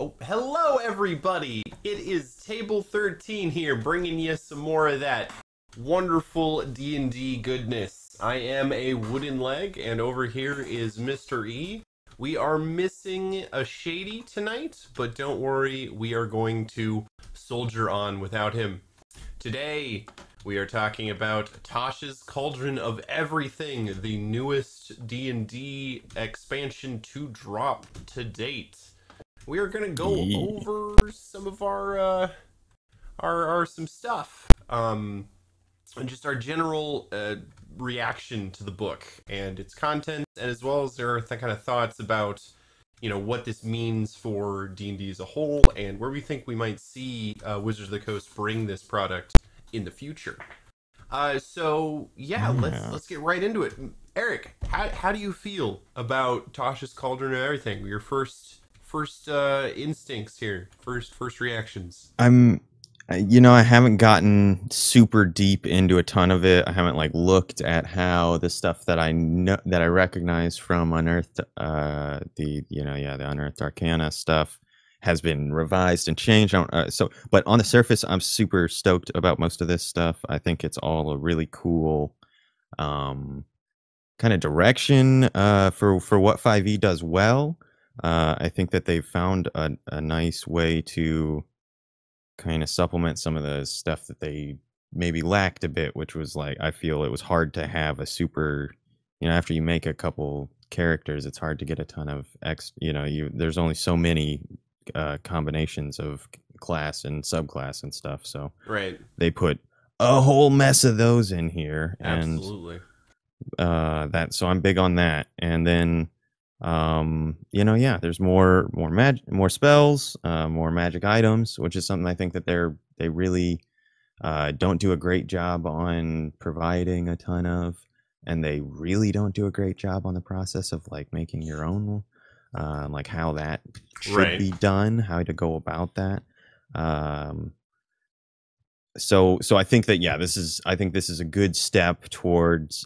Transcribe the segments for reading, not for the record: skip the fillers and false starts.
Oh, hello everybody! It is Table 13 here, bringing you some more of that wonderful D&D goodness. I am a wooden leg, and over here is Mr. E. We are missing a Shady tonight, but don't worry, we are going to soldier on without him. Today, we are talking about Tasha's Cauldron of Everything, the newest D&D expansion to drop to date. We are gonna go over some of our some stuff, and just our general reaction to the book and its content, and as well as our kind of thoughts about, what this means for D&D as a whole, and where we think we might see Wizards of the Coast bring this product in the future. So yeah, let's get right into it. Eric, how do you feel about Tasha's Cauldron of Everything? Your first instincts here, first reactions. I haven't gotten super deep into a ton of it. I haven't looked at how the stuff that I know that I recognize from Unearthed, the Unearthed Arcana stuff has been revised and changed. But on the surface, I'm super stoked about most of this stuff. I think it's all a really cool kind of direction for what 5e does well. I think that they've found a nice way to kind of supplement some of the stuff that they maybe lacked a bit, which was I feel it was hard to have a super, after you make a couple characters, it's hard to get a ton of there's only so many combinations of class and subclass and stuff. So right, they put a whole mess of those in here. Absolutely. And so I'm big on that. And then there's more spells, more magic items, which is something I think that they really don't do a great job on providing a ton of, and they really don't do a great job on the process of making your own, how that should be done, how to go about that. So I think that this is a good step towards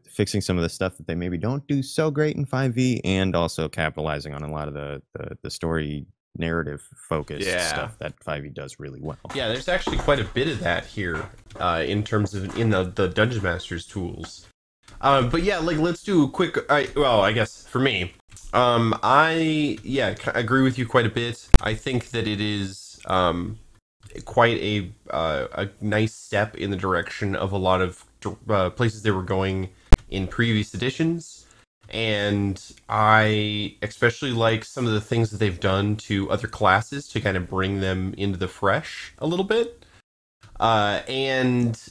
fixing some of the stuff that they maybe don't do so great in 5e, and also capitalizing on a lot of the story narrative focused stuff that 5e does really well. Yeah, there's actually quite a bit of that here in terms of the Dungeon Master's tools. But yeah, let's do a quick. I guess for me, I agree with you quite a bit. I think that it is quite a nice step in the direction of a lot of places they were going in previous editions, and I especially like some of the things that they've done to other classes to kind of bring them into the fresh a little bit. And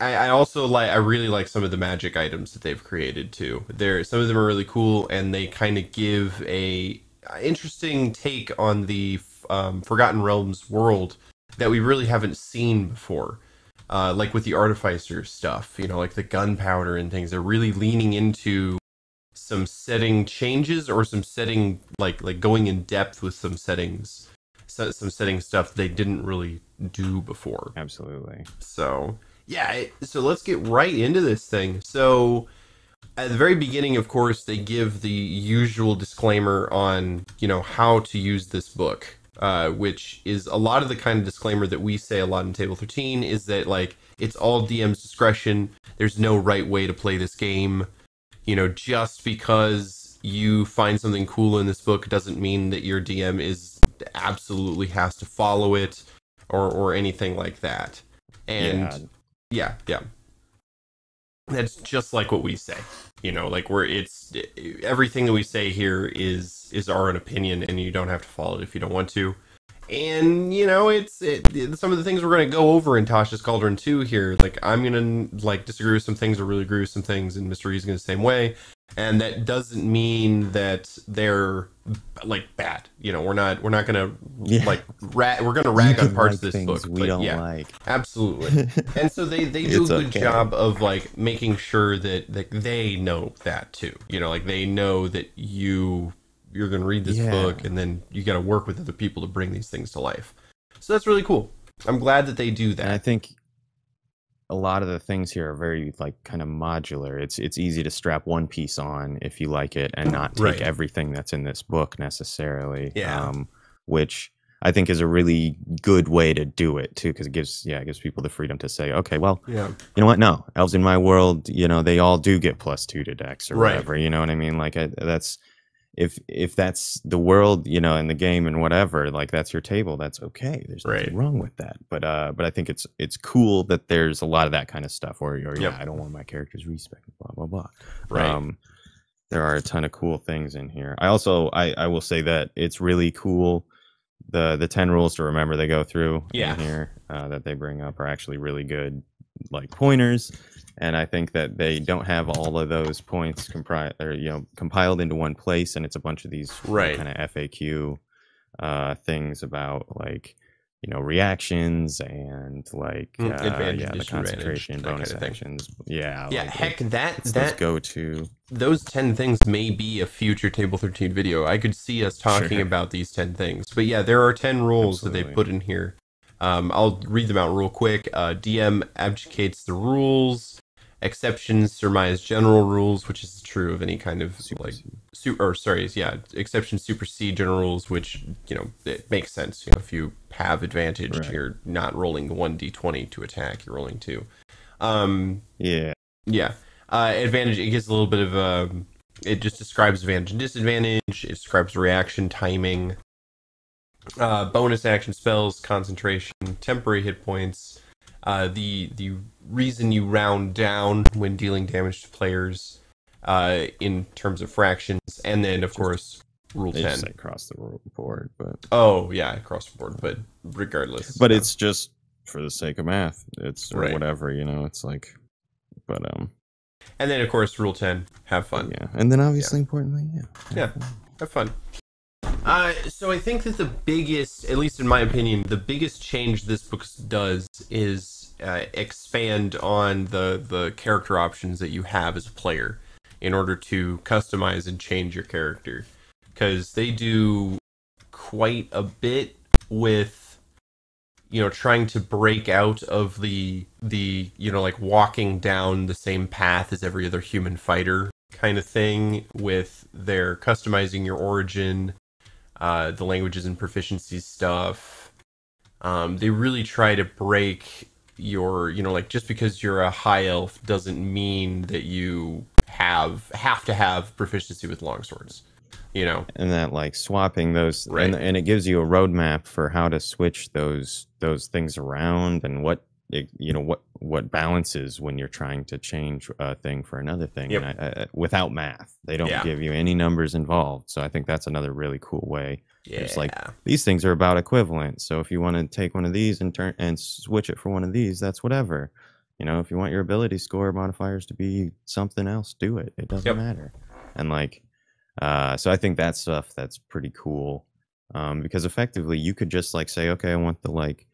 I also I really like some of the magic items that they've created too. Some of them are really cool, and they kind of give a interesting take on the Forgotten Realms world that we really haven't seen before, with the artificer stuff, the gunpowder and things. They're really leaning into some setting changes, or some setting going in depth with some settings, some setting stuff they didn't really do before. Absolutely. So yeah, so let's get right into this thing. So at the very beginning, of course, they give the usual disclaimer on how to use this book. Which is a lot of the kind of disclaimer that we say a lot in Table 13, is that it's all DM's discretion. There's no right way to play this game. Just because you find something cool in this book doesn't mean that your DM absolutely has to follow it or anything like that. And yeah. That's just like what we say. Everything that we say here is our own opinion, and you don't have to follow it if you don't want to. And some of the things we're going to go over in Tasha's Cauldron 2 here, I'm going to disagree with some things or really agree with some things, and Mr. E's going the same way. And that doesn't mean that they're bad. We're not going to we're going to rag on parts of this book we don't like. Absolutely. And so they do a good job of making sure that they know that too. They know that you're going to read this book, and then you got to work with other people to bring these things to life. So that's really cool. I'm glad that they do that. And I think a lot of the things here are very kind of modular. It's easy to strap one piece on if you like it, and not take everything that's in this book necessarily. Yeah. which I think is a really good way to do it too, because it gives people the freedom to say, okay, well, Yeah. you know what? No, elves in my world, they all do get +2 to dex or Right. whatever. You know what I mean? Like that's if that's the world, in the game and whatever, like that's your table, that's okay. There's nothing wrong with that. But I think it's cool that there's a lot of that kind of stuff. Or I don't want my characters respected, blah blah blah. Right. There are a ton of cool things in here. I will say that it's really cool. The 10 rules to remember they go through in here that they bring up are actually really good, like pointers. And I think that they don't have all of those points compiled into one place, and it's a bunch of these kind of FAQ things about like reactions and like the concentration, bonus actions. Heck, that go to those 10 things may be a future Table 13 video. I could see us talking about these 10 things. But yeah, there are 10 rules that they put in here. I'll read them out real quick. DM abdicates the rules. Exceptions surmise general rules, which is true of any kind of exceptions supersede general rules, which it makes sense. If you have advantage, you're not rolling 1d20 to attack; you're rolling 2. Advantage. It gives a little bit of it just describes advantage and disadvantage. It describes reaction timing, bonus action spells, concentration, temporary hit points. The reason you round down when dealing damage to players in terms of fractions, and then of course rule 10 just across the board, but across the board, but regardless, but it's just for the sake of math, it's or whatever, it's like, but and then of course rule 10, have fun, and then obviously importantly have fun. So I think that the biggest, at least in my opinion, the biggest change this book does is expand on the character options that you have as a player in order to customize and change your character, because they do quite a bit with trying to break out of the like walking down the same path as every other human fighter kind of thing, with their customizing your origin, the languages and proficiency stuff. They really try to break your, like, just because you're a high elf doesn't mean that you have to have proficiency with longswords, and that like swapping those, and it gives you a roadmap for how to switch those things around, and what what balances when you're trying to change a thing for another thing. And without math, they don't give you any numbers involved. So I think that's another really cool way. It's like, these things are about equivalent. So if you want to take one of these and turn and switch it for one of these, that's whatever. If you want your ability score modifiers to be something else, do it. It doesn't matter. And like, so I think that stuff, that's pretty cool. Because effectively you could just like say, okay, I want the like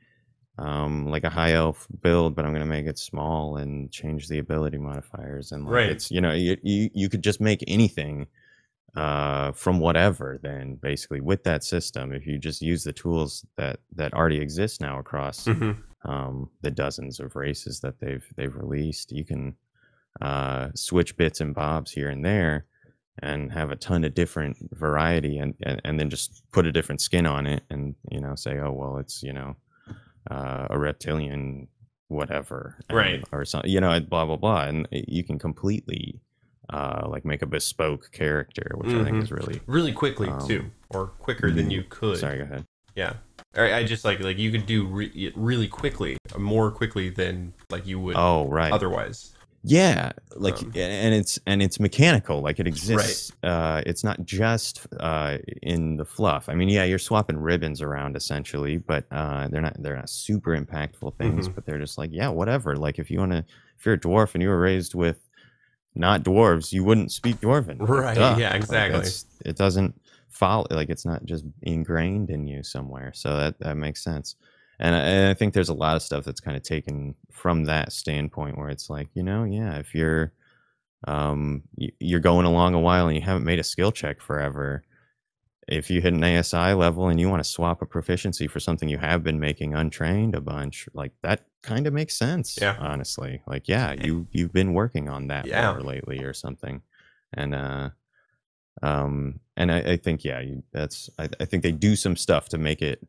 a high elf build, but I'm gonna make it small and change the ability modifiers, and like it's you could just make anything from whatever. Then basically with that system, if you just use the tools that already exist now across the dozens of races that they've released, you can switch bits and bobs here and there and have a ton of different variety, and then just put a different skin on it, and say, oh well, it's a reptilian whatever, or something, blah blah blah, and you can completely like make a bespoke character, which I think is really quickly too, or quicker than you could. Sorry, go ahead. I just like you could do really quickly, more quickly than like you would otherwise. Like and it's mechanical, like it exists. It's not just in the fluff. I mean, you're swapping ribbons around essentially, but they're not super impactful things, but they're just like, whatever. Like if you're a dwarf and you were raised with not dwarves, you wouldn't speak dwarven, exactly. Like it doesn't follow, like it's not just ingrained in you somewhere, so that makes sense. And I think there's a lot of stuff that's kind of taken from that standpoint, where it's like, if you're you're going along a while and you haven't made a skill check forever, if you hit an ASI level and you want to swap a proficiency for something you have been making untrained a bunch, like that kind of makes sense. Honestly, like you've been working on that more lately or something, and And I think I think they do some stuff to make it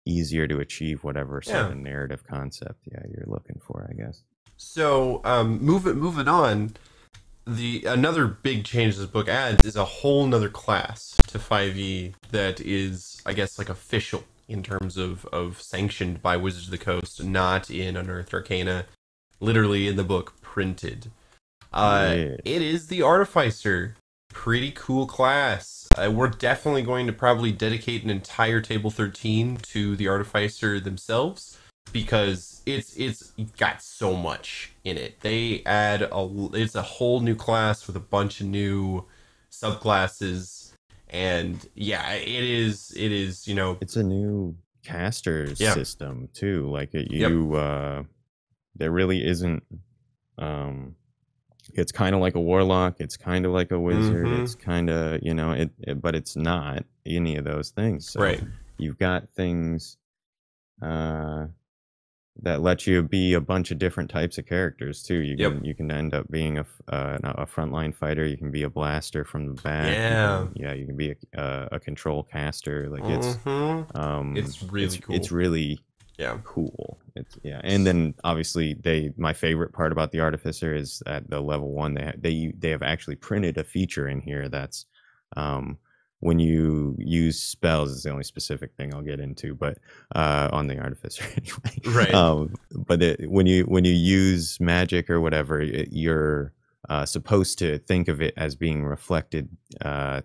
easier to achieve whatever sort of narrative concept you're looking for, I guess. So moving on, another big change this book adds is a whole nother class to 5e that is, I guess, like official in terms of sanctioned by Wizards of the Coast, not in Unearthed Arcana, literally in the book printed. It is the Artificer. Pretty cool class. We're definitely going to probably dedicate an entire Table 13 to the Artificer themselves, because it's got so much in it. They add it's a whole new class with a bunch of new subclasses, and yeah, it is it's a new caster system too. Like there really isn't it's kind of like a warlock, it's kind of like a wizard, it's kind of, but it's not any of those things. So you've got things that let you be a bunch of different types of characters too. You can end up being a frontline fighter. You can be a blaster from the back. You can be a control caster. Like it's really cool. It's really cool. And then obviously my favorite part about the Artificer is at the level 1 they have actually printed a feature in here that's when you use spells, is the only specific thing I'll get into, but on the Artificer anyway. But when you use magic or whatever, you're supposed to think of it as being reflected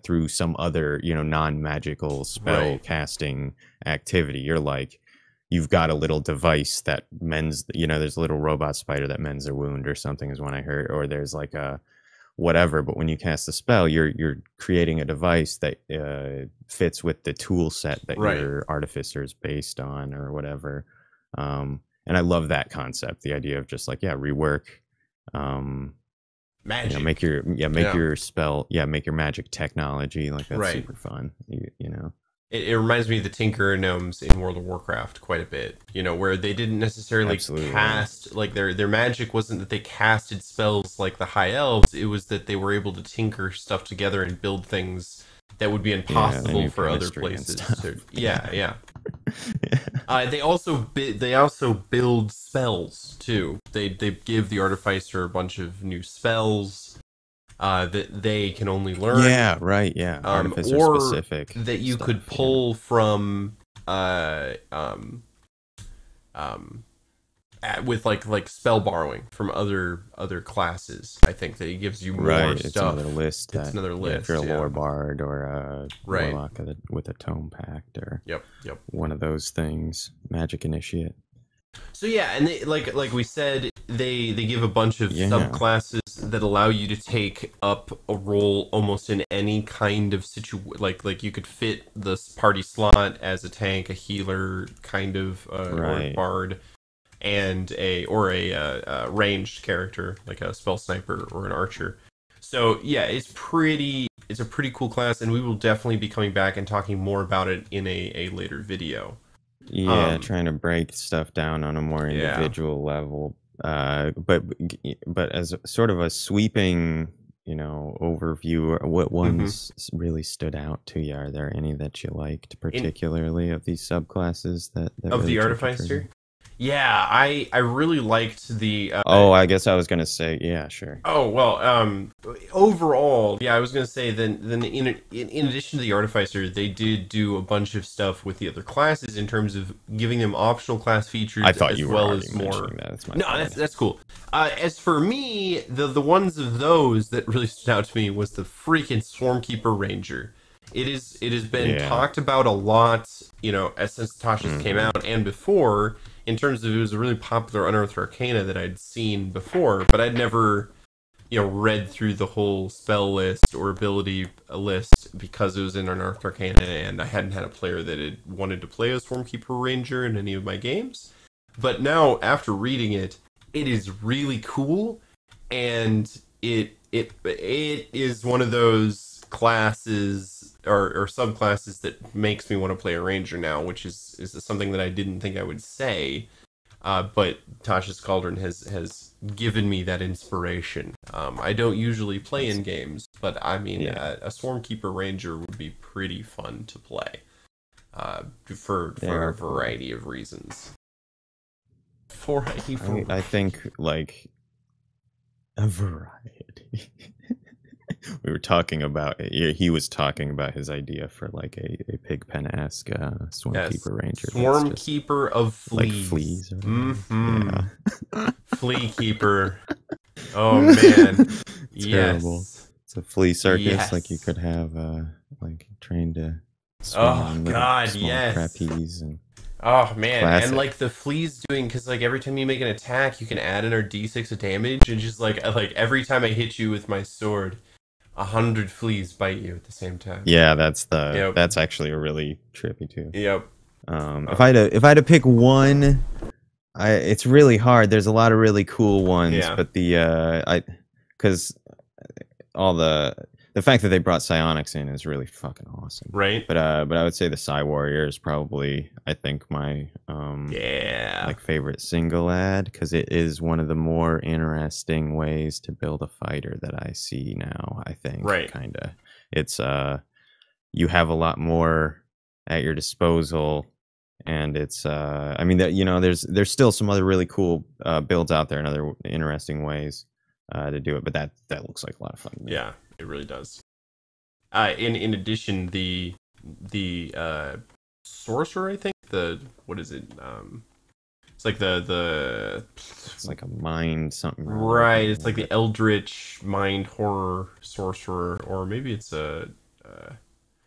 through some other non-magical spell casting activity. You're like, you've got a little device that mends, there's a little robot spider that mends their wound or something is when I heard, or there's like a whatever, but when you cast the spell, you're creating a device that fits with the tool set that your Artificer is based on or whatever. And I love that concept, the idea of just like rework magic, make your spell, make your magic technology, like that's super fun. It reminds me of the Tinker Gnomes in World of Warcraft quite a bit, where they didn't necessarily cast, like their magic wasn't that they casted spells like the High Elves, it was that they were able to tinker stuff together and build things that would be impossible for other places. They also build spells too. They give the Artificer a bunch of new spells that they can only learn. Artificer or specific that you could pull from with like spell borrowing from other classes. I think that it gives you more stuff. It's another list. If you're a lore bard or a warlock with a tome pact or one of those things, magic initiate. So and they, like we said, they give a bunch of subclasses that allow you to take up a role almost in any kind of like you could fit this party slot as a tank, a healer, kind of or a bard, and a ranged character like a spell sniper or an archer. So it's a pretty cool class, and we will definitely be coming back and talking more about it in a later video. Trying to break stuff down on a more individual level, but as sort of a sweeping overview, what ones really stood out to you? Are there any that you liked particularly of these subclasses that of really the Artificer? I really liked the I guess I was gonna say sure. Overall, I was gonna say then in addition to the Artificer, they did do a bunch of stuff with the other classes in terms of giving them optional class features. I thought you were already mentioning that. That's cool. As for me, the ones of those that really stood out to me was the freaking Swarmkeeper Ranger. It has been talked about a lot, since Tasha's came out and before, in terms of it was a really popular Unearthed Arcana that I'd seen before, but I'd never, read through the whole spell list or ability list because it was in Unearthed Arcana, and I hadn't had a player that had wanted to play a Swarmkeeper Ranger in any of my games. But now, after reading it, it is really cool, and it is one of those classes or subclasses that makes me want to play a ranger now, which is something that I didn't think I would say. But Tasha's Cauldron has given me that inspiration. I don't usually play in games, but I mean, a Swarmkeeper Ranger would be pretty fun to play. For a variety of reasons. I think like a variety. We were talking about he was talking about his idea for like a Pigpen-esque Swarmkeeper Ranger. Swarmkeeper of fleas. Like fleas. Or yeah. Flea keeper. Oh man. Terrible. Yes. It's a flea circus. Like you could have like trained to swing on small trapeze and. Oh man, classic. And like the fleas doing, because like every time you make an attack, you can add another d6 of damage, and just like every time I hit you with my sword, 100 fleas bite you at the same time. Yeah, that's actually a really trippy too. Yep. If I had to pick one, it's really hard. There's a lot of really cool ones, but because all the fact that they brought psionics in is really fucking awesome. Right. But I would say the Psy Warrior is probably, I think, my like favorite single ad, because it is one of the more interesting ways to build a fighter that I see now, I think. Right. Kinda. It's you have a lot more at your disposal, and it's I mean that there's still some other really cool builds out there and other interesting ways to do it, but that looks like a lot of fun to me. Yeah. It really does. In addition, the sorcerer, I think what is it? It's like it's like a mind something. Right. It's like the Eldritch Mind Horror Sorcerer, or maybe it's the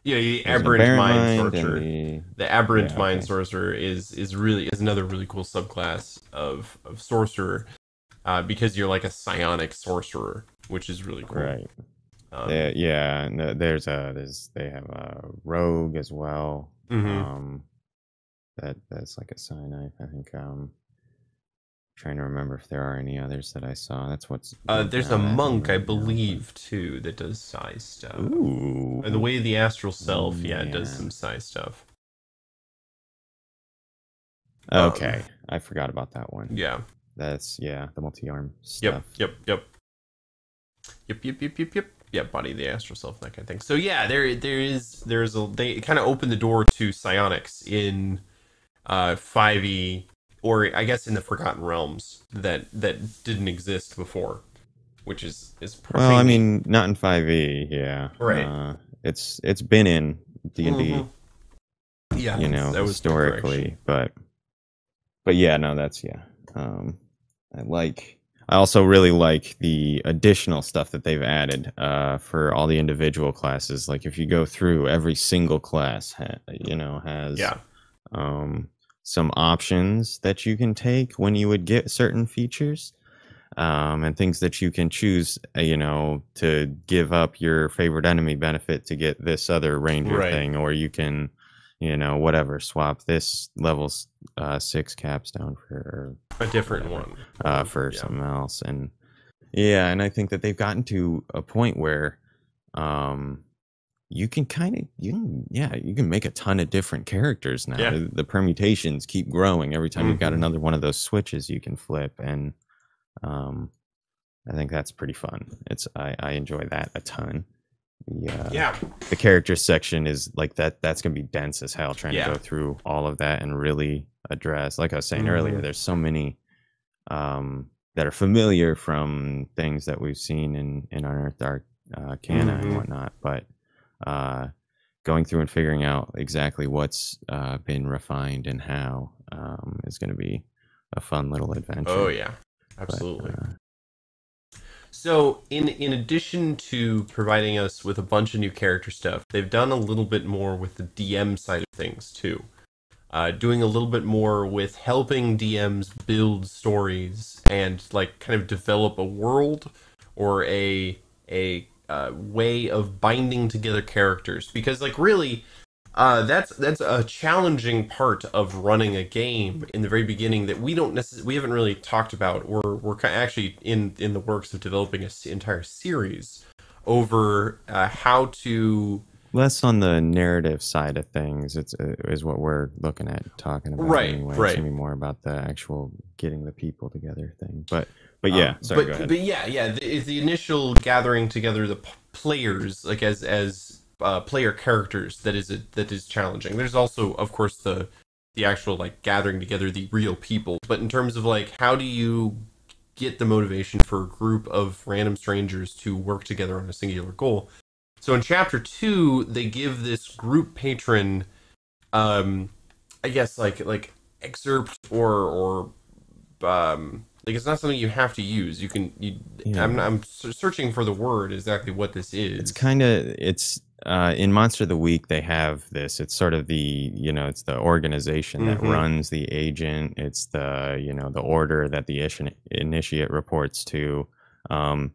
Aberrant Mind Sorcerer. The Aberrant Mind Sorcerer is another really cool subclass of sorcerer, because you're like a psionic sorcerer, which is really cool. Right. They have a rogue as well. Mm-hmm. That's like a cyanide. I think trying to remember if there are any others that I saw. That's what's there's a monk, I believe, too, that does psi stuff. Ooh. And the way the astral self, does some psi stuff. Okay, I forgot about that one. Yeah. That's the multi-arm stuff. Yep. Yeah, body, the astral self, that kind of thing. So yeah, they kind of opened the door to psionics in 5e, or I guess in the Forgotten Realms that didn't exist before, which is well, I mean, not in 5e, yeah. Right. It's been in D&D. Mm-hmm. Yeah, that was historically, but yeah, no, that's I also really like the additional stuff that they've added for all the individual classes. Like if you go through, every single class has some options that you can take when you would get certain features, and things that you can choose, to give up your favorite enemy benefit to get this other ranger thing, or you can swap this level 6 caps down for a different one for something else. And I think that they've gotten to a point where you can make a ton of different characters now. The permutations keep growing every time you've got another one of those switches you can flip, and I think that's pretty fun. I enjoy that a ton. The character section is like that's gonna be dense as hell, trying to go through all of that and really address, like I was saying earlier, there's so many that are familiar from things that we've seen in Unearthed Arcana and whatnot, but going through and figuring out exactly what's been refined and how is going to be a fun little adventure. Oh yeah, absolutely. So, in addition to providing us with a bunch of new character stuff, they've done a little bit more with the DM side of things, too. Doing a little bit more with helping DMs build stories and, kind of develop a world or a way of binding together characters. Because, really, that's a challenging part of running a game in the very beginning that we haven't really talked about. We're actually in the works of developing an entire series over how to less on the narrative side of things. It's is what we're looking at talking about Right, anyway. It's right. gonna be more about the actual getting the people together thing. But yeah, sorry, go ahead. But yeah, yeah. The initial gathering together the players, like as player characters, that is challenging. There's also, of course, the actual like gathering together the real people. But in terms of like how do you get the motivation for a group of random strangers to work together on a singular goal? So in chapter 2, they give this group patron, um, I guess like excerpt or like it's not something you have to use. You can you. Yeah. I'm searching for the word exactly what this It's is. kind of it's in Monster of the Week they have this. It's sort of the it's the organization that Mm-hmm. runs the agent. It's the the order that the initiate reports to. Um,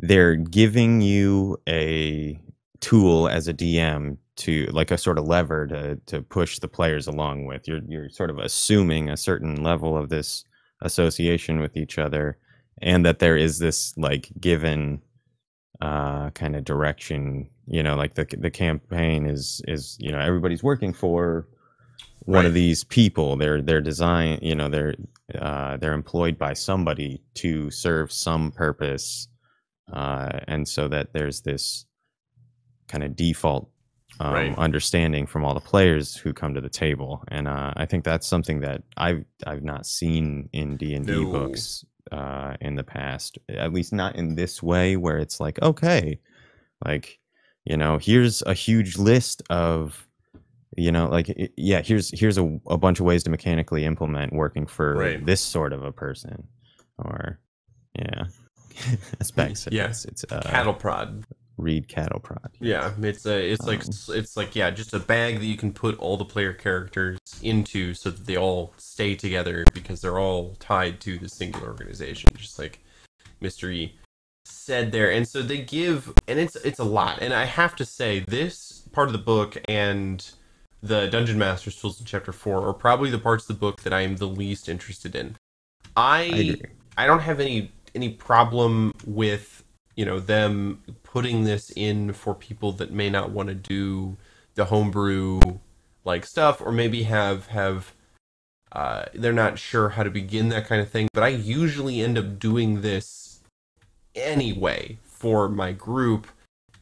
they're giving you a tool as a DM to like a sort of lever to push the players along with. You're sort of assuming a certain level of this association with each other, and that there is this like given kind of direction. Like the campaign is everybody's working for one of Right. these people. They're design they're employed by somebody to serve some purpose, and so that there's this kind of default Right. understanding from all the players who come to the table. And I think that's something that I've not seen in D&D No. books in the past, at least not in this way, where it's like, okay, like here's a huge list of like yeah, here's a bunch of ways to mechanically implement working for Right. this sort of a person, or yeah. Specs, I Yeah. guess it's Cattle prod. read cattle prod. Yeah, Um, it's like yeah, just a bag that you can put all the player characters into so that they all stay together because they're all tied to the singular organization, just like Mystery said there. And so they give, and it's a lot. And I have to say, this part of the book and the Dungeon Master's tools in chapter 4 are probably the parts of the book that I am the least interested in. I I agree. I don't have any problem with them putting this in for people that may not want to do the homebrew like stuff, or maybe have they're not sure how to begin that kind of thing. But I usually end up doing this anyway for my group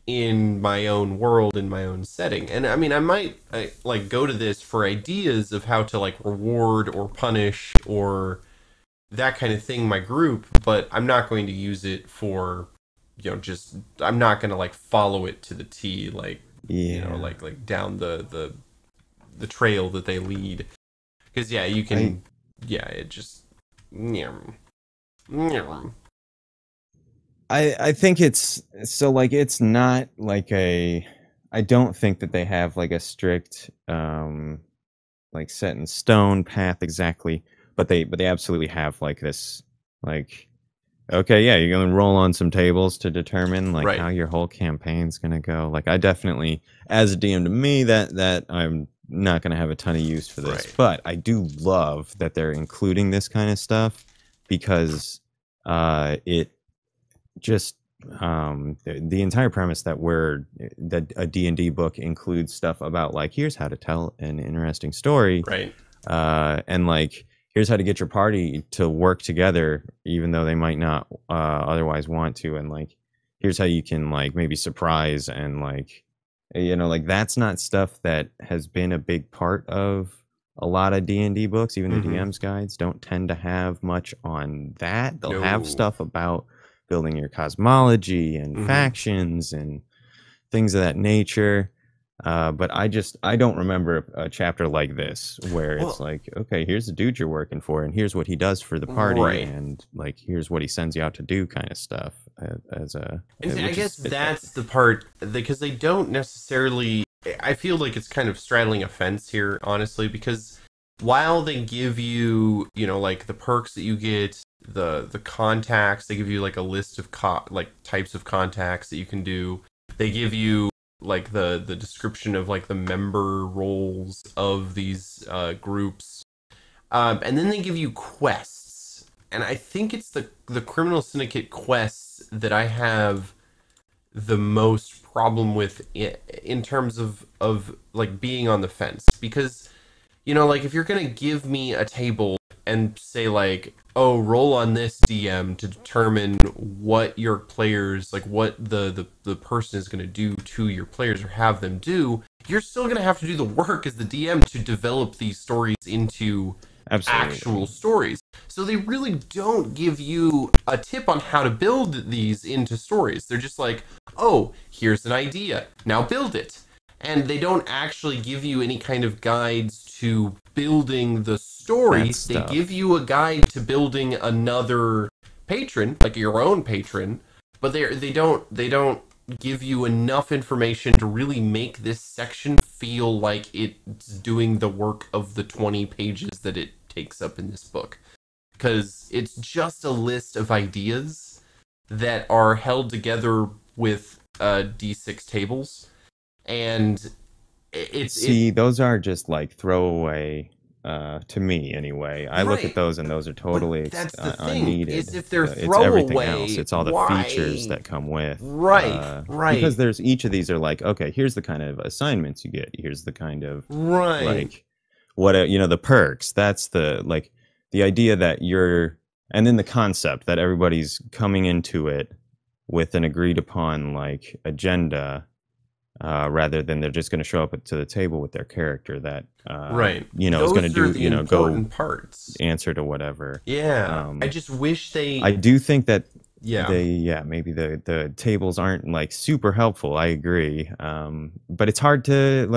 in my own world, in my own setting. And I mean, like go to this for ideas of how to like reward or punish or that kind of thing my group, but I'm not going to use it for just I'm not going to like follow it to the T, like Yeah. like down the trail that they lead, because yeah, you I can, yeah, it just nyam, nyam. I think it's so like it's not like a I don't think that they have like a strict like set in stone path exactly, but they absolutely have like this like okay, yeah, you're gonna roll on some tables to determine like how Right. your whole campaign's gonna go. Like I definitely, as a DM to me, that I'm not gonna have a ton of use for this, Right. but I do love that they're including this kind of stuff because it just the entire premise that a D&D book includes stuff about like here's how to tell an interesting story, Right. and like here's how to get your party to work together even though they might not otherwise want to, and like here's how you can like maybe surprise, and like like that's not stuff that has been a big part of a lot of D&D books. Even the Mm-hmm. DM's guides don't tend to have much on that. They'll have No. stuff about building your cosmology and Mm-hmm. factions and things of that nature. But I don't remember a chapter like this where it's Well, like, okay, here's the dude you're working for, and here's what he does for the party, right. and like here's what he sends you out to do, kind of stuff. As a And I which guess is that's the part, because they don't necessarily. I feel like it's kind of straddling a fence here, honestly, because while they give you, like the perks that you get, the contacts, they give you like a list of like types of contacts that you can do. They give you like the description of like the member roles of these groups, and then they give you quests. And I think it's the criminal syndicate quests that I have the most problem with in terms of like being on the fence, because like if you're gonna give me a table and say like, oh, roll on this DM to determine what your players, like what the person is gonna do to your players or have them do, you're still gonna have to do the work as the DM to develop these stories into actual stories. So they really don't give you a tip on how to build these into stories. They're just like, oh, here's an idea, now build it. And they don't actually give you any kind of guides to building the story. They give you a guide to building another patron, like your own patron, but they don't give you enough information to really make this section feel like it's doing the work of the 20 pages that it takes up in this book. Because it's just a list of ideas that are held together with D6 tables. And those are just like throwaway to me anyway. I look at those and those are totally unneeded. Is if they're it's everything throwaway, else. It's all the features that come with. Right. Because there's each of these are like, okay, here's the kind of assignments you get. Here's the kind of like what the perks. That's the idea that and then the concept that everybody's coming into it with an agreed upon like agenda. Rather than they're just going to show up to the table with their character that is going to do go parts, answer to whatever. I just wish I do think that maybe the tables aren't like super helpful. I agree, but it's hard to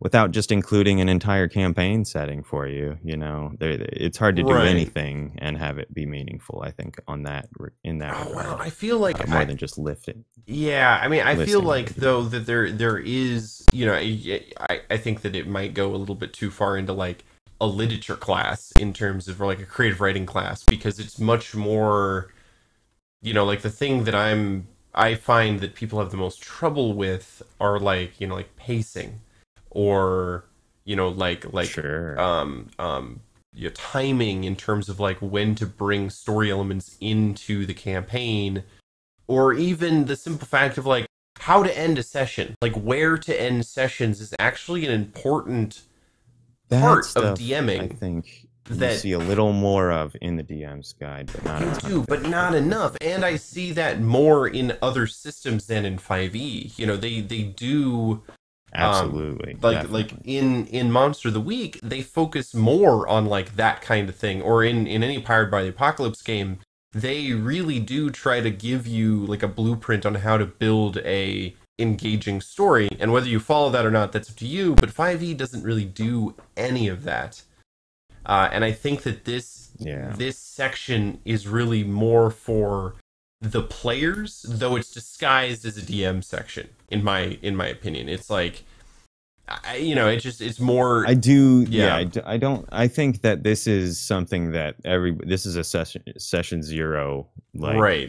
without just including an entire campaign setting for you. It's hard to do anything and have it be meaningful. I think in that regard. Well, I feel like more than just lifting. Yeah, I mean, I feel like though that there is, I think that it might go a little bit too far into like a literature class in terms of like a creative writing class, because it's much more, like the thing that I find that people have the most trouble with are like, like pacing. Or timing in terms of like when to bring story elements into the campaign, or even the simple fact of like how to end a session, like where to end sessions is actually an important part of DMing. I think you see a little more of in the DM's guide, but not a ton. But not enough, and I see that more in other systems than in 5e. They do. Absolutely. Like in Monster of the Week, they focus more on like that kind of thing. Or in any Powered by the Apocalypse game, they really do try to give you like a blueprint on how to build a engaging story. And whether you follow that or not, that's up to you. But 5e doesn't really do any of that. And I think that this section is really more for the players, though it's disguised as a DM section. In my opinion, it's like, it's more. I don't. I think that this is something that this is a session zero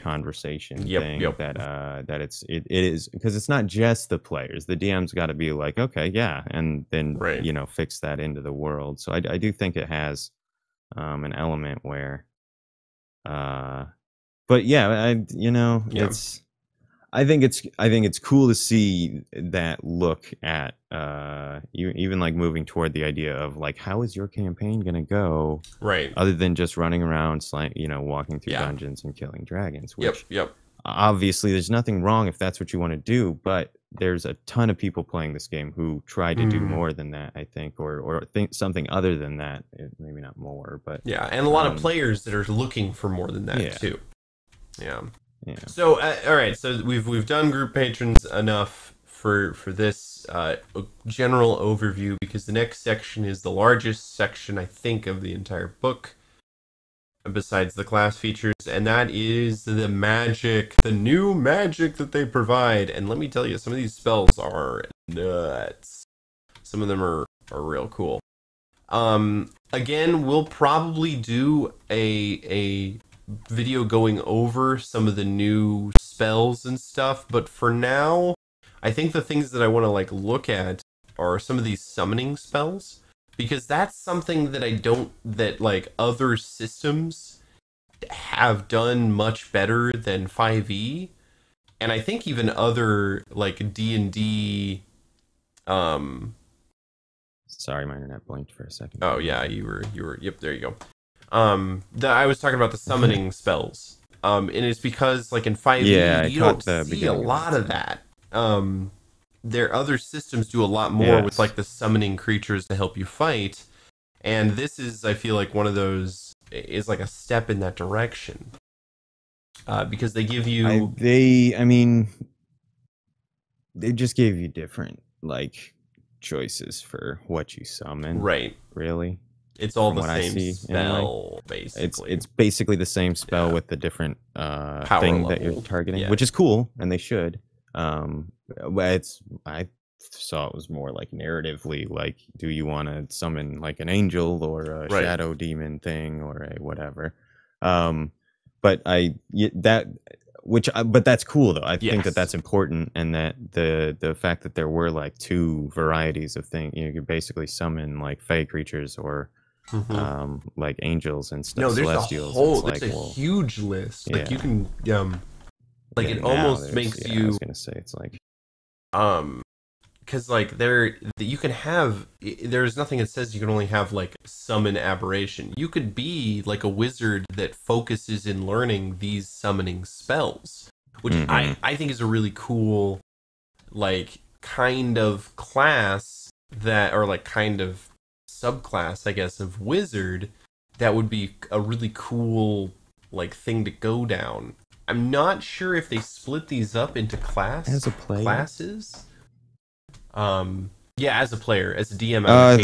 conversation thing. That it is, because it's not just the players. The DM's got to be like, okay, yeah, and then fix that into the world. So I do think it has an element where, but yeah, it's. I think it's cool to see that look at even like moving toward the idea of like, how is your campaign gonna go, other than just running around walking through dungeons and killing dragons, which obviously there's nothing wrong if that's what you want to do, but there's a ton of people playing this game who try to do more than that, I think, or think something other than that, maybe not more, but and a lot of players that are looking for more than that too. Yeah. So all right, so we've done group patrons enough for this general overview, because the next section is the largest section, I think, of the entire book, besides the class features, and that is the magic, the new magic that they provide. And let me tell you, some of these spells are nuts. Some of them are real cool. Again, we'll probably do a video going over some of the new spells and stuff, but for now I think the things that I want to like look at are some of these summoning spells, because that's something that like other systems have done much better than 5e, and I think even other like D&D. Sorry, my internet blinked for a second. Oh yeah, you were. Yep, there you go. I was talking about the summoning spells. And it's because like in 5e, yeah, you don't see a lot of that. Their other systems do a lot more with like the summoning creatures to help you fight, and this is, I feel like, one of those is like a step in that direction. Because they give you I mean, they just gave you different like choices for what you summon. Right. Really. It's all the same spell, anyway. Basically. It's basically the same spell with the different thing level that you're targeting, which is cool, and they should. I saw it was more like narratively, like, do you want to summon like an angel or a shadow demon thing or a whatever? But that's cool though. I think that that's important, and that the fact that there were like two varieties of things, you could basically summon like fey creatures or like angels and stuff. No, there's celestials. a whole. There's a huge list. Like you can like it almost makes you. I was gonna say it's like because like you can have, there's nothing that says you can only have like summon aberration. You could be like a wizard that focuses in learning these summoning spells, which I think is a really cool like kind of class that, or like kind of subclass, I guess, of wizard that would be a really cool like thing to go down. I'm not sure if they split these up into classes. Yeah, as a player, as a DM. As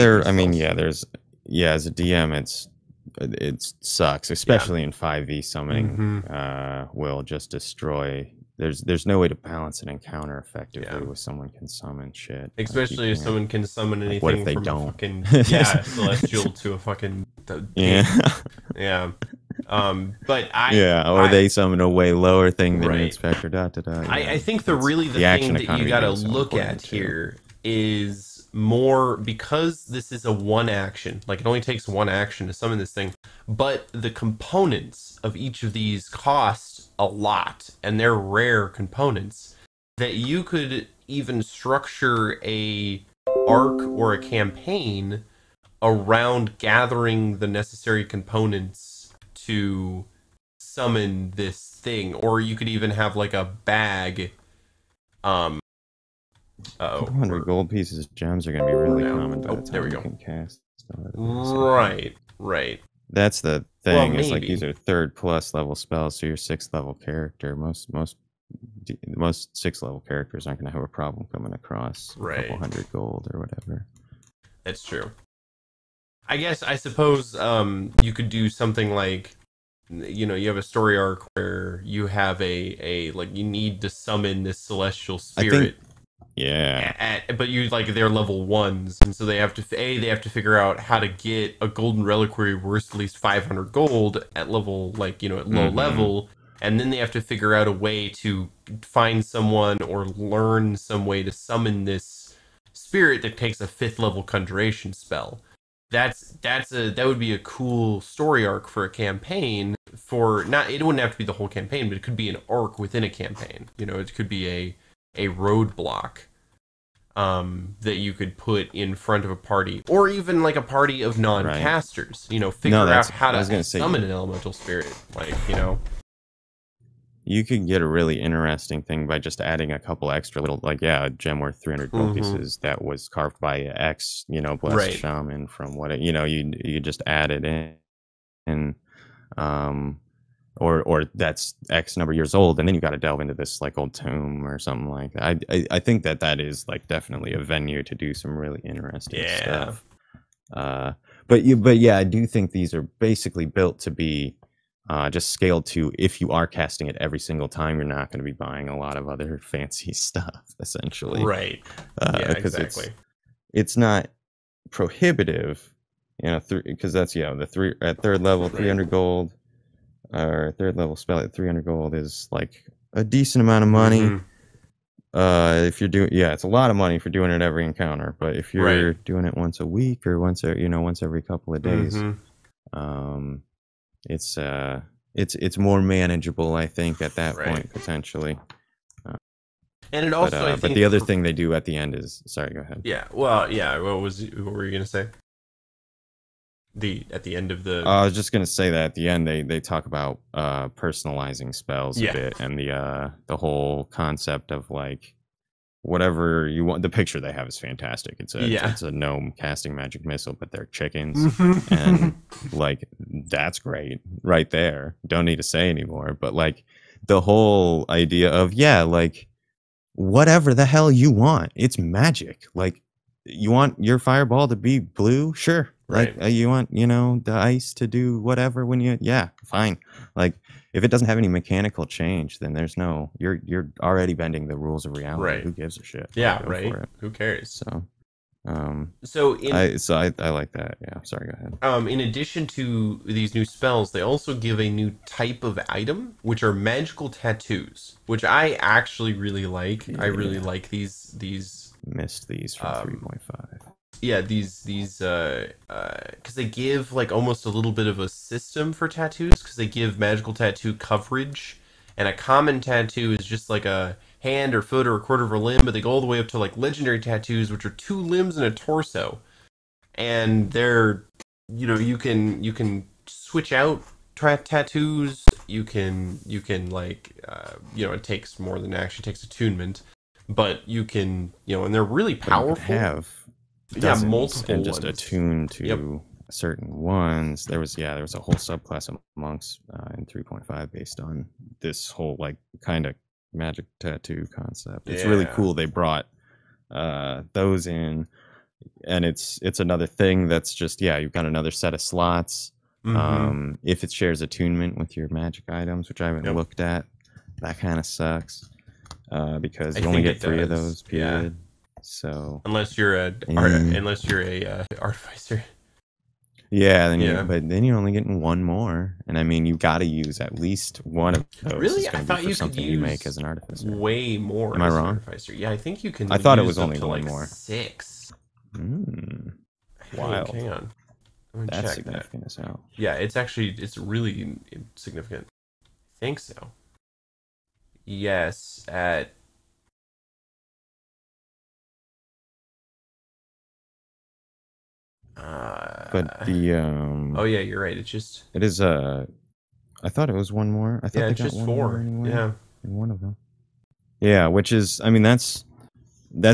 a DM, it sucks, especially in 5e summoning. Will just destroy. There's no way to balance an encounter effectively with someone can summon shit. Especially if someone can summon anything. What if they from don't? A fucking celestial to a fucking but they summon a way lower thing than you expect, or I think the thing that you gotta look at here is more, because this is a one action, like it only takes one action to summon this thing, but the components of each of these cost a lot, and they're rare components, that you could even structure a arc or a campaign around gathering the necessary components to summon this thing. Or you could even have like a bag. 100 gold pieces of gems are going to be really common by the time you can cast. Right. That's the thing. It's like these are 3rd plus level spells, so your 6th level character, most 6th level characters aren't going to have a problem coming across a couple 100 gold or whatever. That's true. I suppose you could do something like, you have a story arc where you have a like, you need to summon this celestial spirit. But you they're level 1s, and so they have to figure out how to get a golden reliquary worth at least 500 gold at level at low level, and then they have to figure out a way to find someone or learn some way to summon this spirit that takes a 5th level conjuration spell. That would be a cool story arc for a campaign. It wouldn't have to be the whole campaign, but it could be an arc within a campaign. It could be a roadblock that you could put in front of a party, or even like a party of non-casters. Figure out how to summon an elemental spirit. You could get a really interesting thing by just adding a couple extra little, a gem worth 300 gold pieces that was carved by X, blessed shaman from what you just add it in, or that's X number of years old, and then you got to delve into this like old tomb or something like that. I think that is like definitely a venue to do some really interesting stuff. But I do think these are basically built to be just scaled to, if you are casting it every single time, you're not going to be buying a lot of other fancy stuff, essentially. Exactly. It's not prohibitive, because that's the at 3rd level 300 gold, or 3rd level spell at 300 gold is like a decent amount of money. If you're doing, it's a lot of money for doing it every encounter, but if you're doing it once a week or once every couple of days, it's more manageable, I think, at that point, potentially. And it also, I But think, the other thing they do at the end is, sorry, go ahead. yeah. Well, yeah. What were you gonna say? At the end of the. I was just gonna say that at the end they talk about personalizing spells a Yeah. bit, and the whole concept of like whatever you want. The picture they have is fantastic. It's a gnome casting magic missile, but they're chickens, and like that's great right there. Don't need to say anymore. But like the whole idea of like whatever the hell you want, it's magic. Like you want your fireball to be blue, sure. Right. Like you want the ice to do whatever when fine. Like if it doesn't have any mechanical change, then there's no you're already bending the rules of reality. Right. Who gives a shit? Yeah, right. Who cares? So I like that. Yeah, sorry, go ahead. In addition to these new spells, they also give a new type of item, which are magical tattoos, which I actually really like. I really like these missed these from 3.5. Yeah, these because they give like almost a little bit of a system for tattoos, because they give magical tattoo coverage, and a common tattoo is just like a hand or foot or a quarter of a limb, but they go all the way up to like legendary tattoos, which are 2 limbs and a torso, and they're you can switch out tattoos. You can like it takes more than it actually takes attunement, but you can and they're really powerful. Multiple and just ones. attuned to certain ones. There was a whole subclass of monks in 3.5 based on this whole like kind of magic tattoo concept. It's really cool. They brought those in, and it's another thing that's just you've got another set of slots. If it shares attunement with your magic items, which I haven't looked at, that kind of sucks because you only get 3 of those. Period. So unless you're a artificer. Yeah, then you're only getting 1 more, and I mean you got to use at least one of those. Really, I thought you could use you make as an artificer. Way more. Am I wrong? Artificer. Yeah, I think you can. I thought it was only 1 like more. 6. Wow, hang on. That's check significant as hell. Yeah, it's really significant. I think so. Yes, at. But the oh yeah, you're right. It is I thought it was 1 more. I thought they it's got just 1 4. more anyway, Yeah, in one of them. Yeah, which is, I mean, that's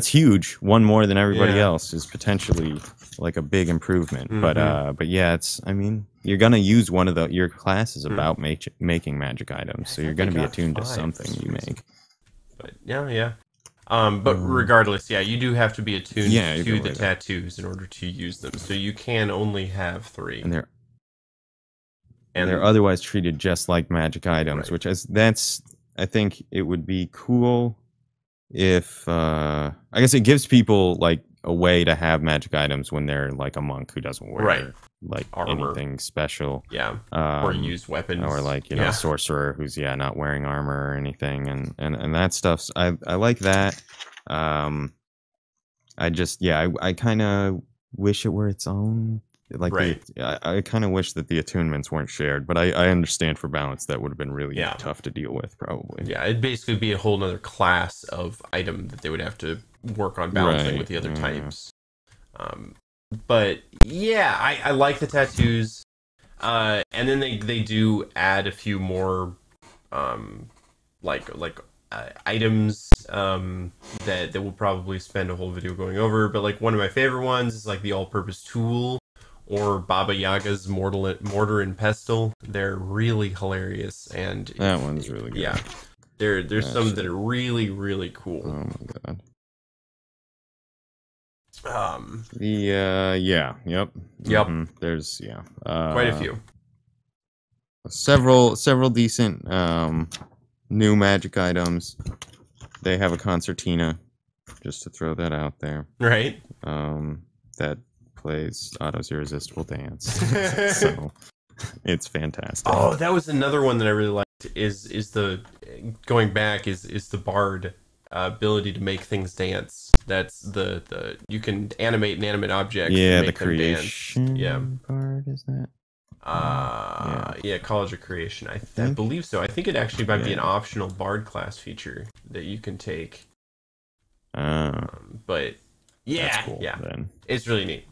huge. 1 more than everybody else is potentially like a big improvement. But yeah, it's, I mean, you're gonna use one of your classes about making magic items, so you're gonna be attuned to something you make. But yeah. But regardless, you do have to be attuned to the tattoos in order to use them. So you can only have 3. And they're otherwise treated just like magic items, which I think it would be cool if I guess it gives people like a way to have magic items when they're like a monk who doesn't wear like armor, anything special. Or use weapons. Or like, a sorcerer who's not wearing armor or anything, and that stuff's I like that. I just I kind of wish it were its own. Like I kind of wish that the attunements weren't shared, but I understand for balance that would have been really tough to deal with, probably. Yeah, it'd basically be a whole nother class of item that they would have to work on balancing with the other types. But I like the tattoos, and then they do add a few more items that we'll probably spend a whole video going over. But like one of my favorite ones is like the all-purpose tool, or Baba Yaga's mortar and pestle. They're really hilarious, and that one's really good. Yeah, there's some that are really, really cool. Oh my god. There's quite a few. Several decent new magic items. They have a concertina, just to throw that out there. Right. That plays Otto's Irresistible Dance. So it's fantastic. Oh, that was another one that I really liked, is the going back is the bard ability to make things dance. That's the you can animate inanimate objects. Yeah, and the make them creation dance. Yeah. part is that. College of Creation. I believe so. I think it actually might be an optional bard class feature that you can take. But yeah, that's cool, yeah, then. it's really neat.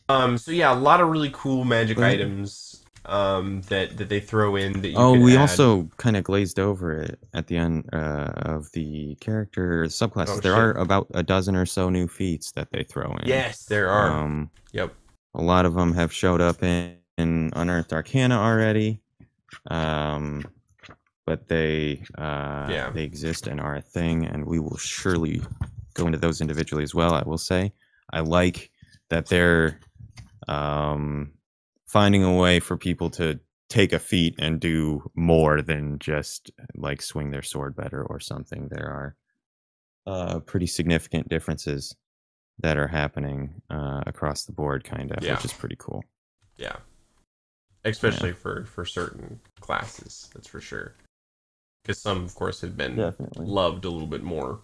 So yeah, a lot of really cool magic items that they throw in that you can we add. also kind of glazed over it at the end of the character subclasses. Oh, there shit. are about a dozen or so new feats that they throw in. Yes, there are. Yep. A lot of them have showed up in Unearthed Arcana already. But they exist and are a thing, and we will surely go into those individually as well. I will say, I like that they're finding a way for people to take a feat and do more than just like swing their sword better or something. There are pretty significant differences that are happening across the board, kind of, which is pretty cool. Yeah, especially for certain classes, that's for sure. Because some, of course, have been loved a little bit more.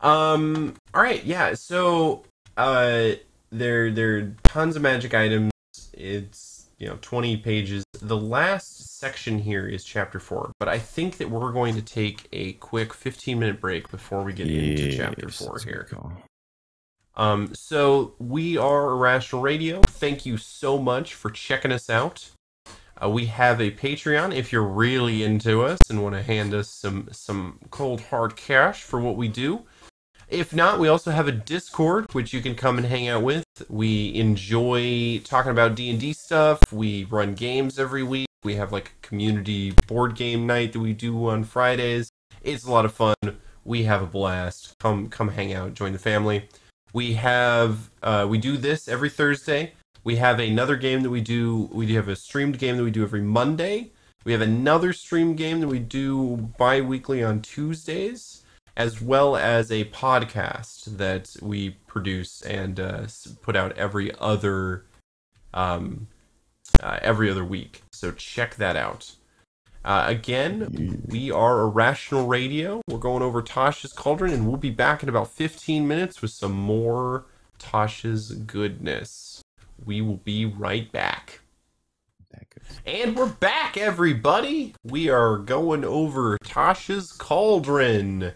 All right, yeah. So, there are tons of magic items. It's 20 pages. The last section here is chapter 4, but I think that we're going to take a quick 15-minute break before we get into chapter 4 here. So we are Irrational Radio. Thank you so much for checking us out. We have a Patreon if you're really into us and want to hand us some cold hard cash for what we do. If not, we also have a Discord which you can come and hang out with. We enjoy talking about D&D stuff. We run games every week. We have like a community board game night that we do on Fridays. It's a lot of fun. We have a blast. Come hang out, join the family. We do this every Thursday. We have another game that we do. We have a streamed game that we do every Monday. We have another streamed game that we do bi-weekly on Tuesdays, as well as a podcast that we produce and put out every other week. So check that out. Again, we are Irrational Radio. We're going over Tasha's Cauldron, and we'll be back in about 15 minutes with some more Tasha's goodness. We will be right back. And we're back, everybody! We are going over Tasha's Cauldron.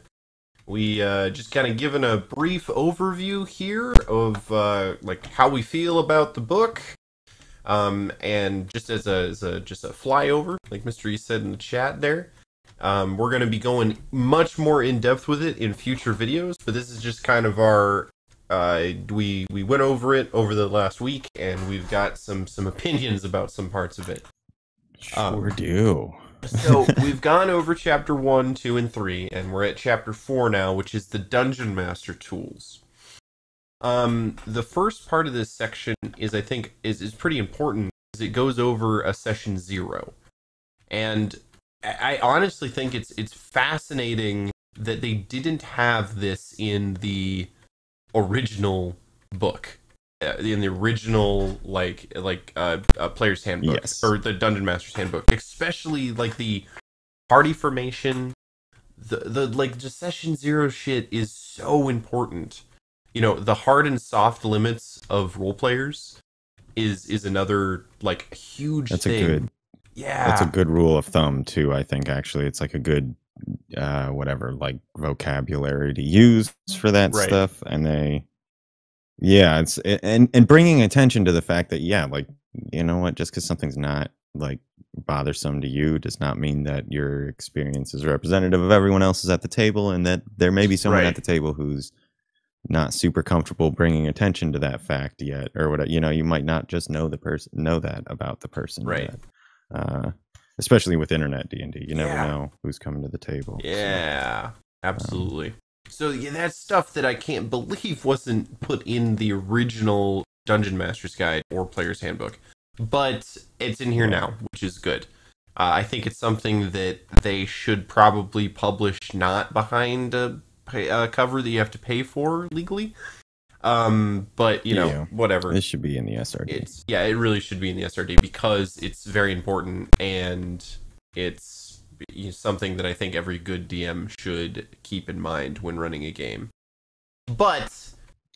We just kind of given a brief overview here of like how we feel about the book. And just as a flyover, like Mr. E said in the chat there, we're going to be going much more in depth with it in future videos. But this is just kind of our we went over it over the last week, and we've got some opinions about some parts of it. Sure do. So we've gone over chapter 1, 2, and 3, and we're at chapter 4 now, which is the Dungeon Master tools. The first part of this section is, I think, is pretty important, because it goes over a session 0. And I honestly think it's fascinating that they didn't have this in the original book, in the original player's handbook, or the Dungeon Master's handbook, especially like the party formation, the like just session 0 shit is so important. The hard and soft limits of role players is another like huge thing. That's a good rule of thumb too. I think actually it's like a good like vocabulary to use for that stuff, and it's and bringing attention to the fact that like just because something's not like bothersome to you does not mean that your experience is representative of everyone else's at the table, and that there may be someone at the table who's not super comfortable bringing attention to that fact yet, or what you might not just know that about the person yet. Especially with internet D&D, you never know who's coming to the table. Absolutely. So that's stuff that I can't believe wasn't put in the original Dungeon Master's Guide or Player's Handbook, but it's in here now, which is good. I think it's something that they should probably publish not behind a cover that you have to pay for legally. But whatever. This should be in the SRD. It really should be in the SRD because it's very important, and it's something that I think every good DM should keep in mind when running a game. But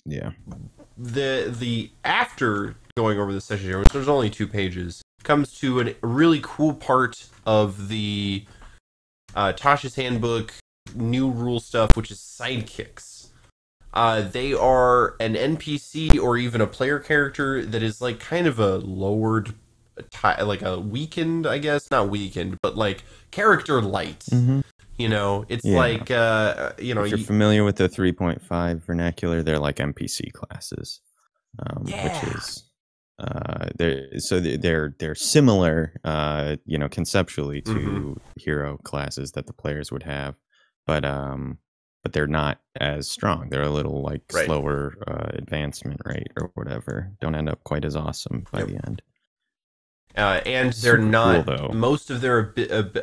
the after going over the session here, which there's only 2 pages, comes to a really cool part of the Tasha's Handbook new rule stuff, which is sidekicks. They are an NPC or even a player character that is like kind of a lowered, like a weakened, I guess, not weakened, but like character light. You know, it's like you know, if you're familiar with the 3.5 vernacular, they're like NPC classes, which is they're similar, you know, conceptually to hero classes that the players would have, but they're not as strong. They're a little like slower advancement rate or whatever. Don't end up quite as awesome by the end. And they're not cool, most of their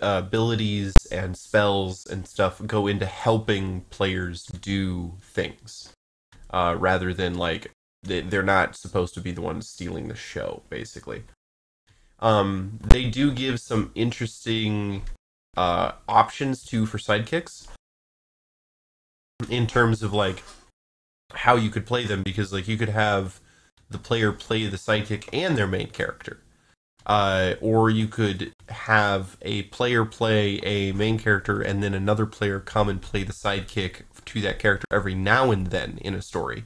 abilities and spells and stuff go into helping players do things, rather than like they're not supposed to be the ones stealing the show, basically. They do give some interesting options too for sidekicks in terms of like how you could play them, because like you could have the player play the sidekick and their main character. Or you could have a player play a main character and then another player come and play the sidekick to that character every now and then in a story,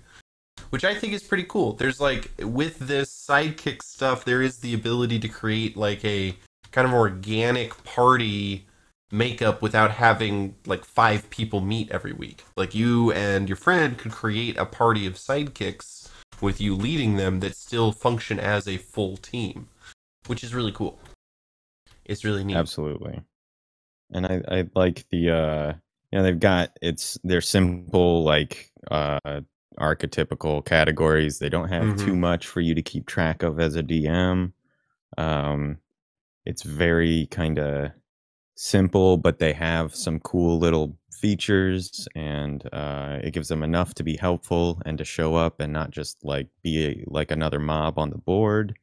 which I think is pretty cool. There's like, with this sidekick stuff, there is the ability to create like a kind of organic party makeup without having like 5 people meet every week. Like you and your friend could create a party of sidekicks with you leading them that still function as a full team, which is really cool. It's really neat. Absolutely. And I like the you know, they've got they're simple, like archetypical categories. They don't have too much for you to keep track of as a DM. It's very kind of simple, but they have some cool little features, and it gives them enough to be helpful and to show up and not just like be like another mob on the board.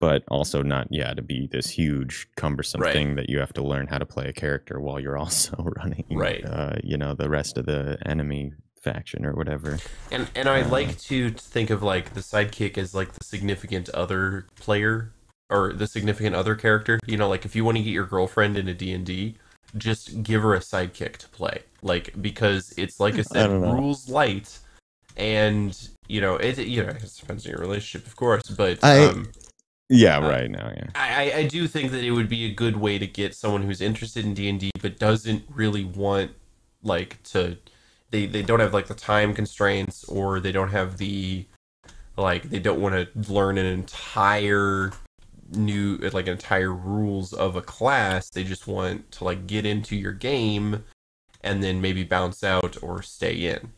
But also not, to be this huge, cumbersome thing that you have to learn how to play a character while you're also running, you know, the rest of the enemy faction or whatever. And I like to think of like the sidekick as like the significant other player, or the significant other character. You know, like if you want to get your girlfriend into D&D, just give her a sidekick to play. Like, because it's, like I said, rules light, and you know, it depends on your relationship, of course, but right now, I do think that it would be a good way to get someone who's interested in D&D but doesn't really want like to, they don't have like the time constraints, or they don't have the, like, they don't want to learn an entire rules of a class. They just want to like get into your game and then maybe bounce out or stay in.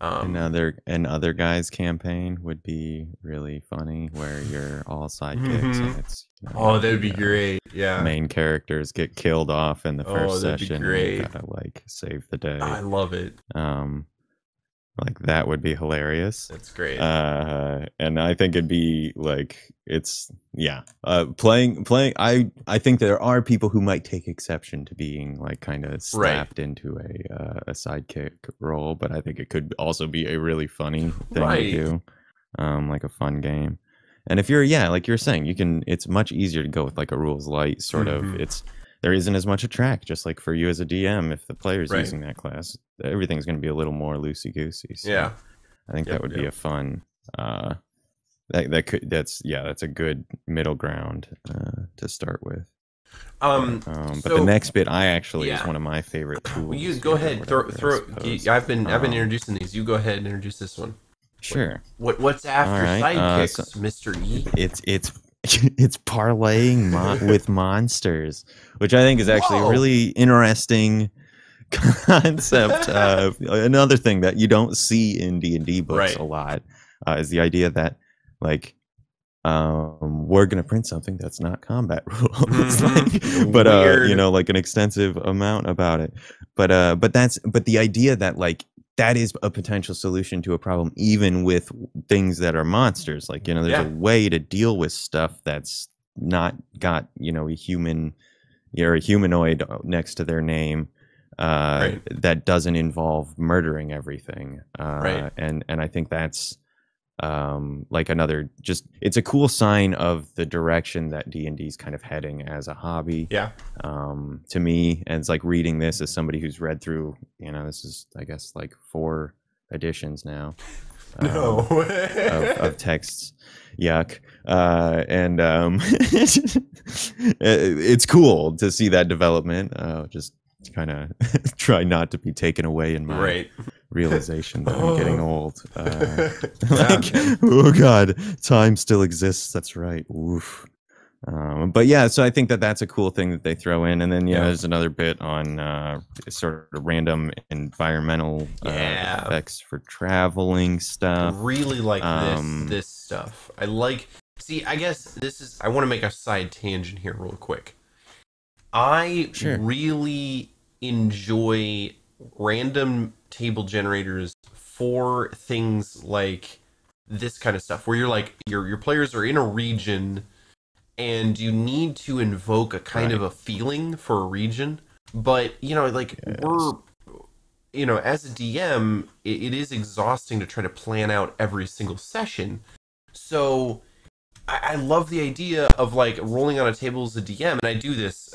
Another guy's campaign would be really funny, where you're all sidekicks, and it's, you know, that'd be great. Yeah, main characters get killed off in the first session. Great. And you gotta like save the day. I love it. Like that would be hilarious. That's great. And I think it'd be like, playing. I think there are people who might take exception to being like kind of slapped into a sidekick role, but I think it could also be a really funny thing to do, like a fun game. And if you're like you're saying, it's much easier to go with like a rules light sort of. There isn't as much a track, just like for you as a DM, if the player's using that class, everything's going to be a little more loosey-goosey. So I think that would be a fun, that's a good middle ground to start with. But the next bit is one of my favorite tools. Well, you go ahead, I've been introducing these. You go ahead and introduce this one. Sure. What's after sidekicks, Mr. E? It's parlaying with monsters, which I think is actually a really interesting concept. Another thing that you don't see in D&D books a lot is the idea that like we're gonna print something that's not combat rules, but you know, like an extensive amount about it. But the idea that like that is a potential solution to a problem, even with things that are monsters. Like, you know, there's a way to deal with stuff that's not got, you know, a human or a humanoid next to their name, that doesn't involve murdering everything. And I think that's like another, just it's a cool sign of the direction that D&D is kind of heading as a hobby. Yeah. To me, and it's like reading this as somebody who's read through, this is I guess like 4 editions now. No. Of texts. Yuck. And it's cool to see that development. Just kind of try not to be taken away in my realization that I'm getting old. Oh god, time still exists. That's right. Oof. But yeah, so I think that that's a cool thing that they throw in, and then there's another bit on sort of random environmental effects for traveling stuff. I really like this stuff. I guess I want to make a side tangent here real quick. I really enjoy random table generators for things like this kind of stuff, where you're like your players are in a region and you need to invoke a kind of a feeling for a region, but we're as a DM, it is exhausting to try to plan out every single session. So I love the idea of like rolling on a table as a DM, and I do this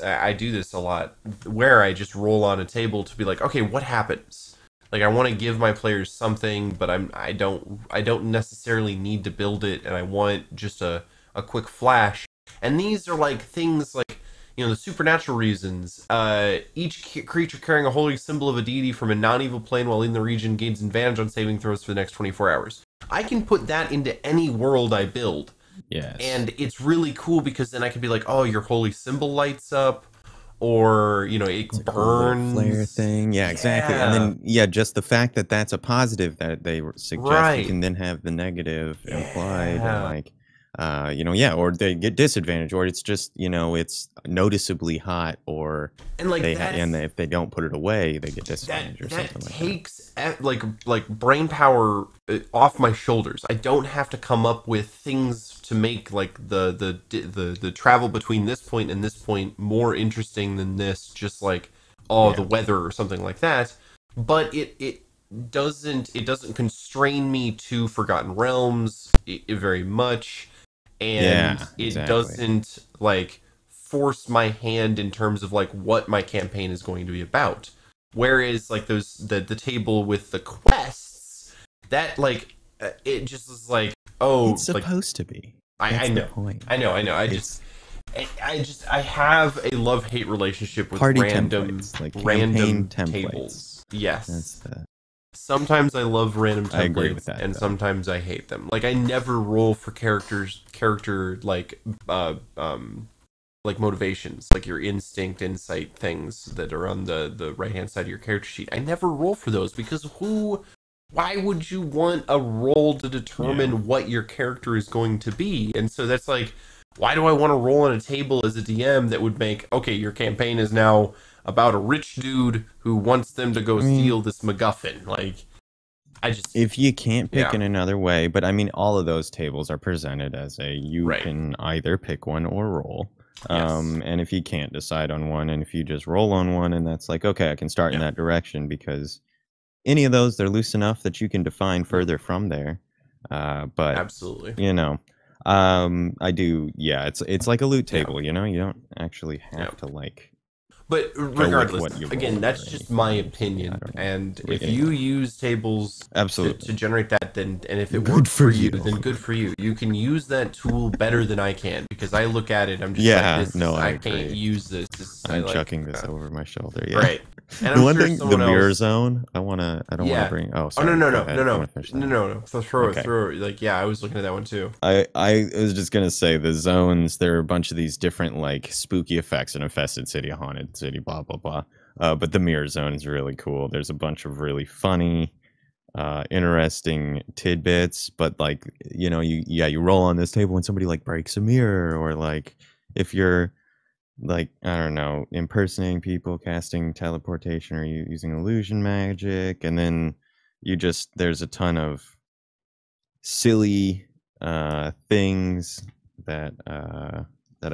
a lot, where I just roll on a table to be like, okay, what happens? Like, I want to give my players something, but I don't necessarily need to build it, and I want just a quick flash. And these are like things like, the supernatural reasons. Each creature carrying a holy symbol of a deity from a non-evil plane while in the region gains advantage on saving throws for the next 24 hours. I can put that into any world I build. Yes. And it's really cool because then I can be like, oh, your holy symbol lights up, or it burns. Cool flare thing. Yeah, exactly. And then just the fact that that's a positive that they suggest, you can then have the negative implied, and like or they get disadvantage, or it's just it's noticeably hot, or and like if they don't put it away, they get disadvantage or something like that. Takes like brain power off my shoulders. I don't have to come up with things to make like the travel between this point and this point more interesting than this, just like the weather or something like that. But it doesn't constrain me to Forgotten Realms very much. And it doesn't like force my hand in terms of like what my campaign is going to be about. Whereas like the table with the quests, that like it just is like, it's supposed to be. I know. I know. I have a love-hate relationship with random tables. Yes. Sometimes I love random templates, I agree with that, and sometimes I hate them. Like, I never roll for character like motivations, like your instinct, insight things that are on the right hand side of your character sheet. I never roll for those because why would you want a roll to determine what your character is going to be? And so that's like, why do I want to roll on a table as a DM that would make, okay, your campaign is now about a rich dude who wants them to go steal this MacGuffin? Like, if you can't pick in another way, but I mean, all of those tables are presented as you can either pick one or roll. And if you can't decide on one, and if you just roll on one, and that's like, okay, I can start in that direction, because any of those, they're loose enough that you can define further from there. But absolutely, I do. Yeah, it's like a loot table. You don't actually have to like. But regardless, again, that's just my opinion. And if you use tables to generate that, then, and if it works for you, then good for you. You can use that tool better than I can, because I look at it, I'm just I can't use this. I'm chucking this over my shoulder. Yeah. Right. And the one thing, the mirror zone, I don't want to bring. Oh, sorry. No. Throw. Like, I was looking at that one too. I was just gonna say, the zones, there are a bunch of these different like spooky effects: an infested city, a haunted city, blah blah blah. But the mirror zone is really cool. There's a bunch of really funny, interesting tidbits. But like, you roll on this table when somebody like breaks a mirror, or like if you're like, I don't know, impersonating people, casting teleportation, or using illusion magic, and then there's a ton of silly things that I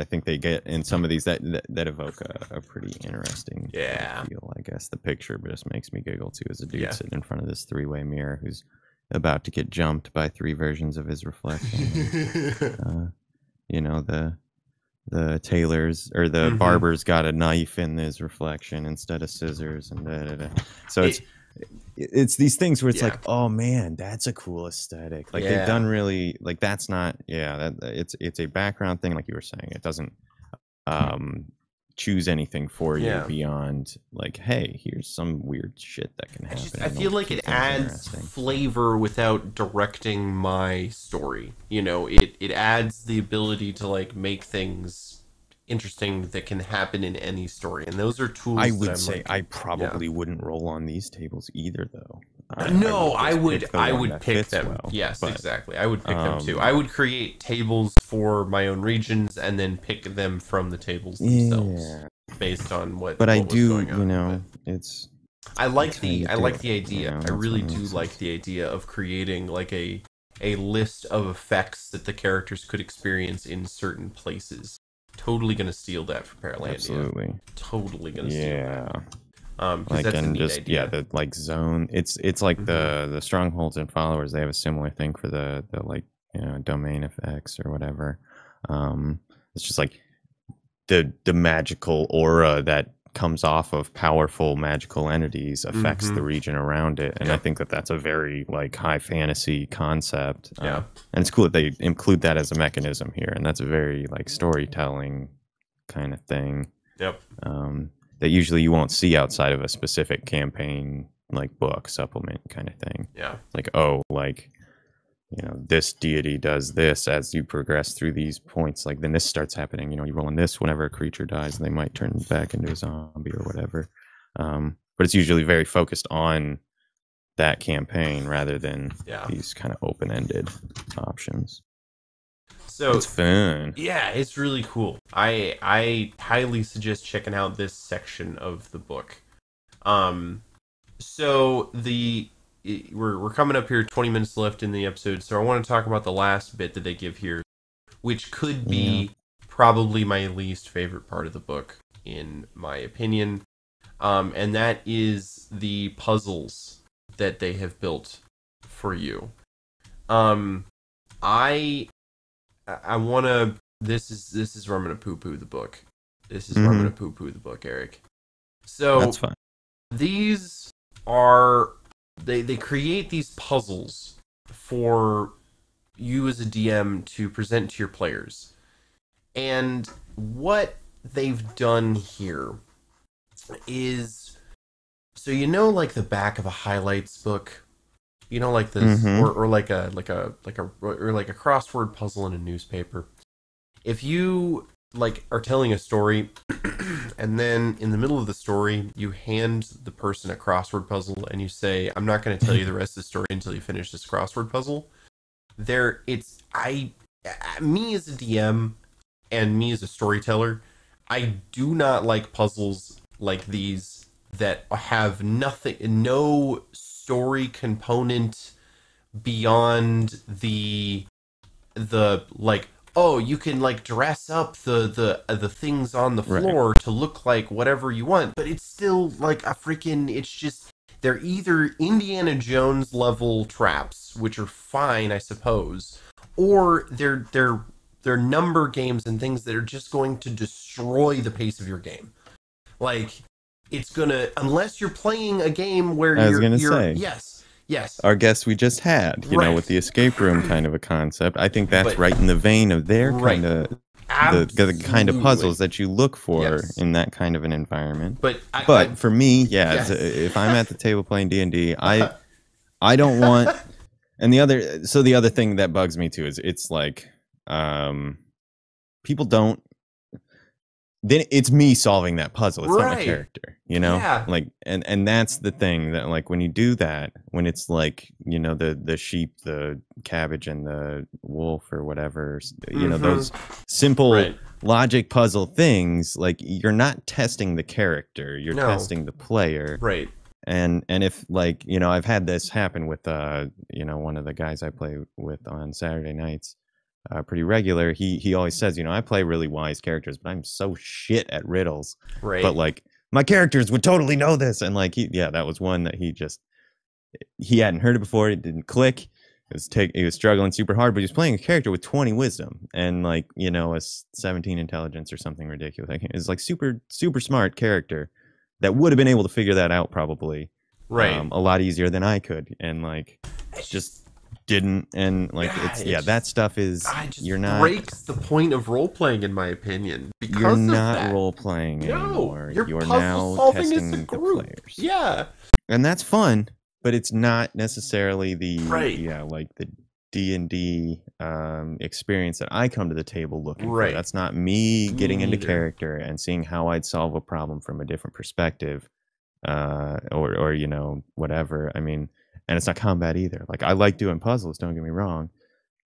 think they get in some of these that evoke a pretty interesting feel. I guess the picture just makes me giggle too, as a dude sitting in front of this 3-way mirror who's about to get jumped by 3 versions of his reflection. You know, the tailor's or the barber's got a knife in his reflection instead of scissors, and so it's these things where it's like, oh man, that's a cool aesthetic. Like they've done really, like that's not, it's a background thing, like you were saying. It doesn't choose anything for you beyond like, hey, here's some weird shit that can happen. I feel like it adds flavor without directing my story. You know, it adds the ability to like make things interesting that can happen in any story, and those are tools. I would say like, I probably wouldn't roll on these tables either, though. I would pick them. Well, yes, exactly. I would pick them too. I would create tables for my own regions and then pick them from the tables themselves based on what. But what I do, going on. You know, it's. I like the idea. You know, I really do like the idea of creating like a list of effects that the characters could experience in certain places. Totally gonna steal that for Paralandia. Absolutely. Totally gonna steal that. Like that's and just idea. the like zone. It's like the strongholds and followers. They have a similar thing for the like, you know, domain effects or whatever. It's just like the magical aura that comes off of powerful magical entities affects the region around it, and I think that that's a very like high fantasy concept. And it's cool that they include that as a mechanism here, and that's a very like storytelling kind of thing. That usually you won't see outside of a specific campaign, like book supplement kind of thing. Like, oh, like, you know, this deity does this as you progress through these points. Like, then this starts happening. You know, you roll on this whenever a creature dies, and they might turn back into a zombie or whatever. But it's usually very focused on that campaign rather than these kind of open-ended options. So it's fun. Yeah, it's really cool. I highly suggest checking out this section of the book. So we're coming up here, 20 minutes left in the episode, so I want to talk about the last bit that they give here, which could be probably my least favorite part of the book, in my opinion. And that is the puzzles that they have built for you. I want to. This is where I'm going to poo-poo the book. This is where I'm going to poo-poo the book, Eric. So that's fine. These are they create these puzzles for you as a DM to present to your players, and what they've done here is, so you know, like the back of a highlights book. You know, like this, or like a crossword puzzle in a newspaper. If you like are telling a story, and then in the middle of the story you hand the person a crossword puzzle, and you say, "I'm not going to tell you the rest of the story until you finish this crossword puzzle." Me as a DM and me as a storyteller, I do not like puzzles like these that have no story component beyond the like, oh, you can like dress up the things on the floor to look like whatever you want, but it's still like a freaking, it's just, they're either Indiana Jones level traps, which are fine, I suppose, or they're number games and things that are just going to destroy the pace of your game. Like, it's gonna, unless you're playing a game where yes. Our guest we just had, you know, with the escape room kind of a concept. I think that's right in the vein of their kind of the kind of puzzles that you look for in that kind of an environment. But for me, if I'm at the table playing D&D, I don't want. And the other thing that bugs me too is it's like people don't. Then it's me solving that puzzle. It's not my character, you know? Like, and that's the thing that, like, when you do that, when it's like, you know, the sheep, the cabbage, and the wolf or whatever, you know, those simple logic puzzle things, like, you're not testing the character, you're testing the player. And if, like, you know, I've had this happen with, you know, one of the guys I play with on Saturday nights. Pretty regular. He always says, you know, I play really wise characters, but I'm so shit at riddles. But like my characters would totally know this, and like that was one that he just he hadn't heard it before. It didn't click. He was struggling super hard, but he was playing a character with 20 wisdom and like, you know, a 17 intelligence or something ridiculous. Like, it's like super smart character that would have been able to figure that out probably a lot easier than I could, and like just didn't. And like that stuff is you're not breaks the point of role playing, in my opinion, because you're not role playing anymore. You're now testing the players. Yeah, and that's fun. But it's not necessarily the like the D&D experience that I come to the table looking for. That's not me getting into character and seeing how I'd solve a problem from a different perspective, or you know, whatever. I mean, and it's not combat either. Like, I like doing puzzles, don't get me wrong,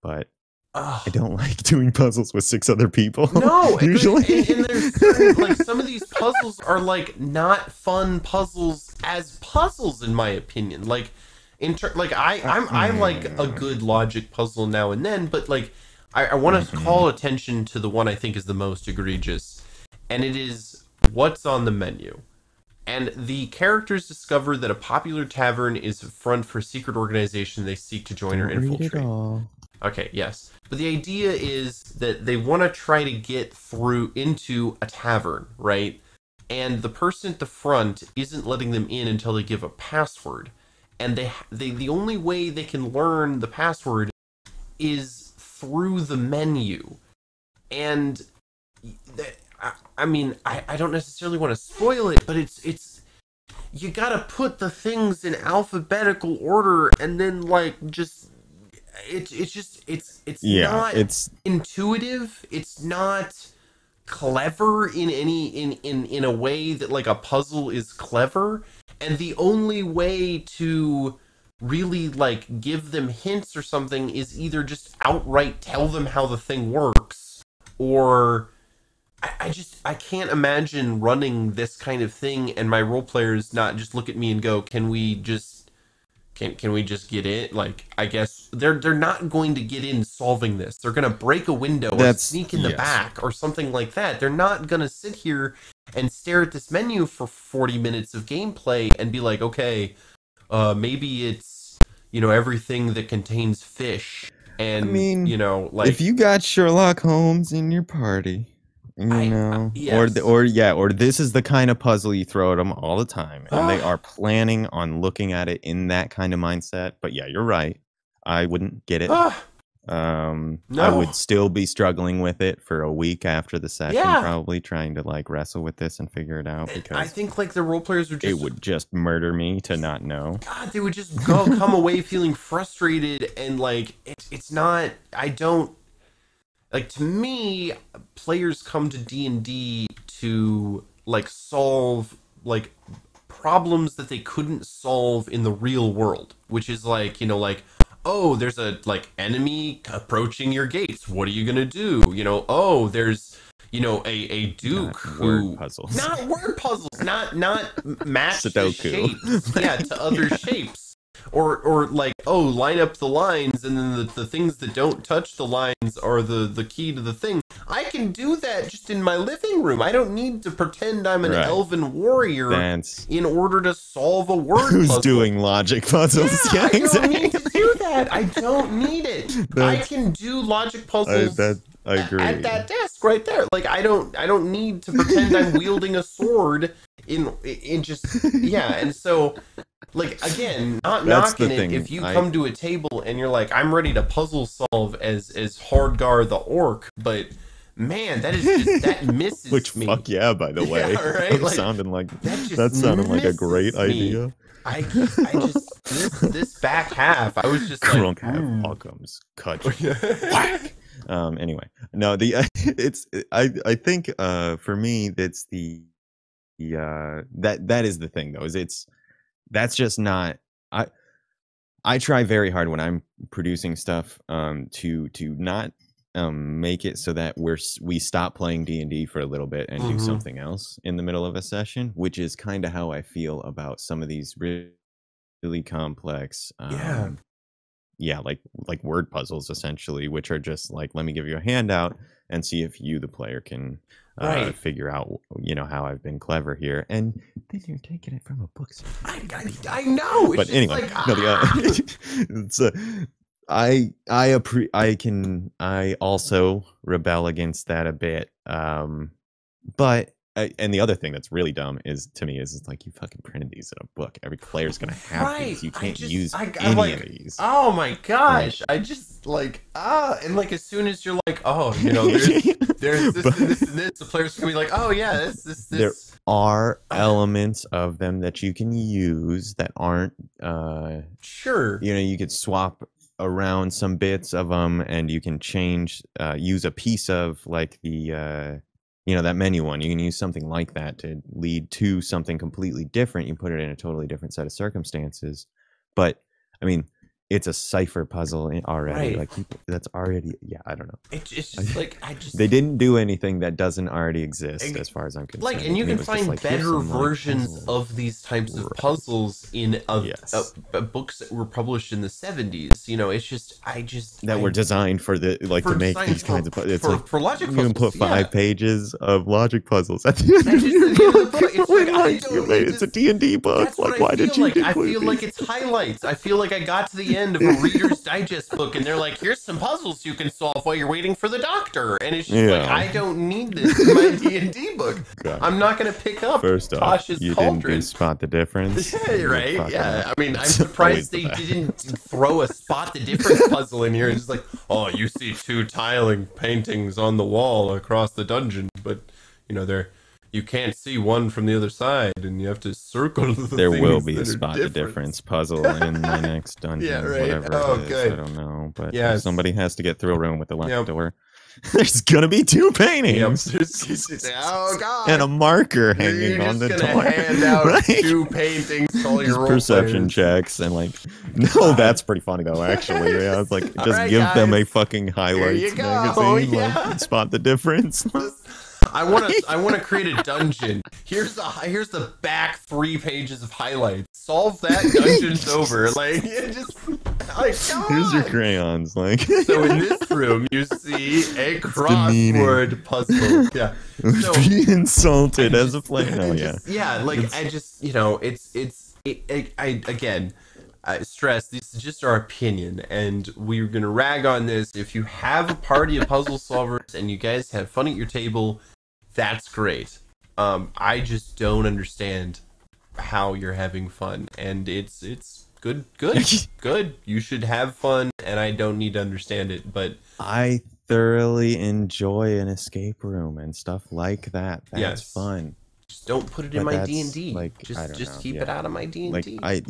but I don't like doing puzzles with 6 other people. No, usually. And there's certain, like, some of these puzzles are like not fun puzzles as puzzles, in my opinion. Like, I like a good logic puzzle now and then, but like I want to call attention to the one I think is the most egregious, and it is what's on the menu. And the characters discover that a popular tavern is a front for a secret organization they seek to join or infiltrate. Okay, yes. But the idea is that they want to try to get through into a tavern, right? And the person at the front isn't letting them in until they give a password. And the only way they can learn the password is through the menu. And I mean, I don't necessarily want to spoil it, but it's you gotta put the things in alphabetical order, and then like it's not intuitive. It's not clever in a way that like a puzzle is clever. And the only way to really like give them hints or something is either just outright tell them how the thing works, or I can't imagine running this kind of thing and my role players not just look at me and go, can we just get in? Like, I guess they're not going to get in solving this. They're going to break a window or sneak in the back or something like that. They're not going to sit here and stare at this menu for 40 minutes of gameplay and be like, okay, maybe it's, you know, everything that contains fish. And, I mean, you know, like, if you got Sherlock Holmes in your party, you know, or this is the kind of puzzle you throw at them all the time, and they are planning on looking at it in that kind of mindset. But yeah, you're right. I wouldn't get it. No. I would still be struggling with it for a week after the session, probably trying to like wrestle with this and figure it out, because I think like the role players would just, it would just murder me to not know. God, they would just come away feeling frustrated, and like it's not. I don't like. To me, players come to D&D to like solve like problems that they couldn't solve in the real world, which is like, you know, like, oh, there's a like enemy approaching your gates. What are you gonna do? You know, oh, there's, you know, a duke not word puzzles, not word puzzles, not match the shapes, to other shapes, or like, oh, line up the lines, and then the things that don't touch the lines are the key to the thing. I can do that just in my living room. I don't need to pretend I'm an elven warrior in order to solve a word puzzle. Who's doing logic puzzles? Yeah, I don't need to do that. I don't need it. I can do logic puzzles I agree. At that desk right there. Like, I don't need to pretend I'm wielding a sword in just and so, like, again, not knocking it if you come to a table and you're like, I'm ready to puzzle solve as Hardgar the orc, but man, that is just, that misses Which, me. Fuck yeah, by the way. Yeah, right? Like, sounded like a great idea. I just this back half, I was just Crunk like, have outcomes cut. Whack. Anyway, no, I think for me that's that is the thing though, is that's just not. I try very hard when I'm producing stuff to not make it so that we stop playing D&D for a little bit and do something else in the middle of a session, which is kind of how I feel about some of these really complex like word puzzles, essentially, which are just like, let me give you a handout and see if you, the player, can figure out, you know, how I've been clever here. And then you're taking it from a book. I know. It's but just anyway, like, no, it's I also rebel against that a bit. But and the other thing that's really dumb is it's like you fucking printed these in a book. Every player's gonna have these. You can't use any of these. Oh my gosh! I just like and like as soon as you're like, oh, you know, there's this and this and this, the players can be like, oh yeah, this. There are elements of them that you can use that aren't sure. You know, you could swap around some bits of them, and you can use a piece of like the you know, that menu one. You can use something like that to lead to something completely different. You put it in a totally different set of circumstances. But I mean, it's a cipher puzzle already. Right. Like that's already, I don't know. It's just like they didn't do anything that doesn't already exist, as far as I'm concerned. Like, and you can find better versions of these types of puzzles in books that were published in the 70s. You know, it's just were designed for the to make these kinds of puzzles. For logic puzzles. You can put 5 pages of logic puzzles at the end of your book. It's a D&D book. Like, why did you? I feel like it's highlights. I feel like I got to the end of a Reader's Digest book, and they're like, "Here's some puzzles you can solve while you're waiting for the doctor," and it's just like, I don't need this in my D&D book. God. I'm not gonna pick up First off, Tasha's you Cauldron. didn't spot the difference. Yeah, right? Yeah, I mean, I'm surprised they didn't throw a spot the difference puzzle in here and just like, oh, you see 2 tiling paintings on the wall across the dungeon, but you know you can't see one from the other side, and you have to circle the There things will be a that are spot the difference puzzle in my next dungeon. Yeah, right. Whatever it is. Good. I don't know. But yeah, if somebody has to get through a room with the left door, there's gonna be 2 paintings. Oh god. And a marker hanging on the door. You're just gonna hand out right? 2 paintings to all your perception checks and like that's pretty funny though, actually. Yeah, it's like just give them a fucking highlights magazine, like, spot the difference. I want to create a dungeon. Here's the back 3 pages of highlights. Solve that, dungeon's over. Like, here's your crayons. Like, so in this room you see a crossword puzzle. Yeah. So, be insulted as a player. No, I just, you know, I stress this is just our opinion, and we're gonna rag on this. If you have a party of puzzle solvers and you guys have fun at your table, that's great. I just don't understand how you're having fun, and it's good. You should have fun, and I don't need to understand it, but I thoroughly enjoy an escape room and stuff like that. That's fun. Just don't put it in my D&D. Like, just keep it out of my D&D. Like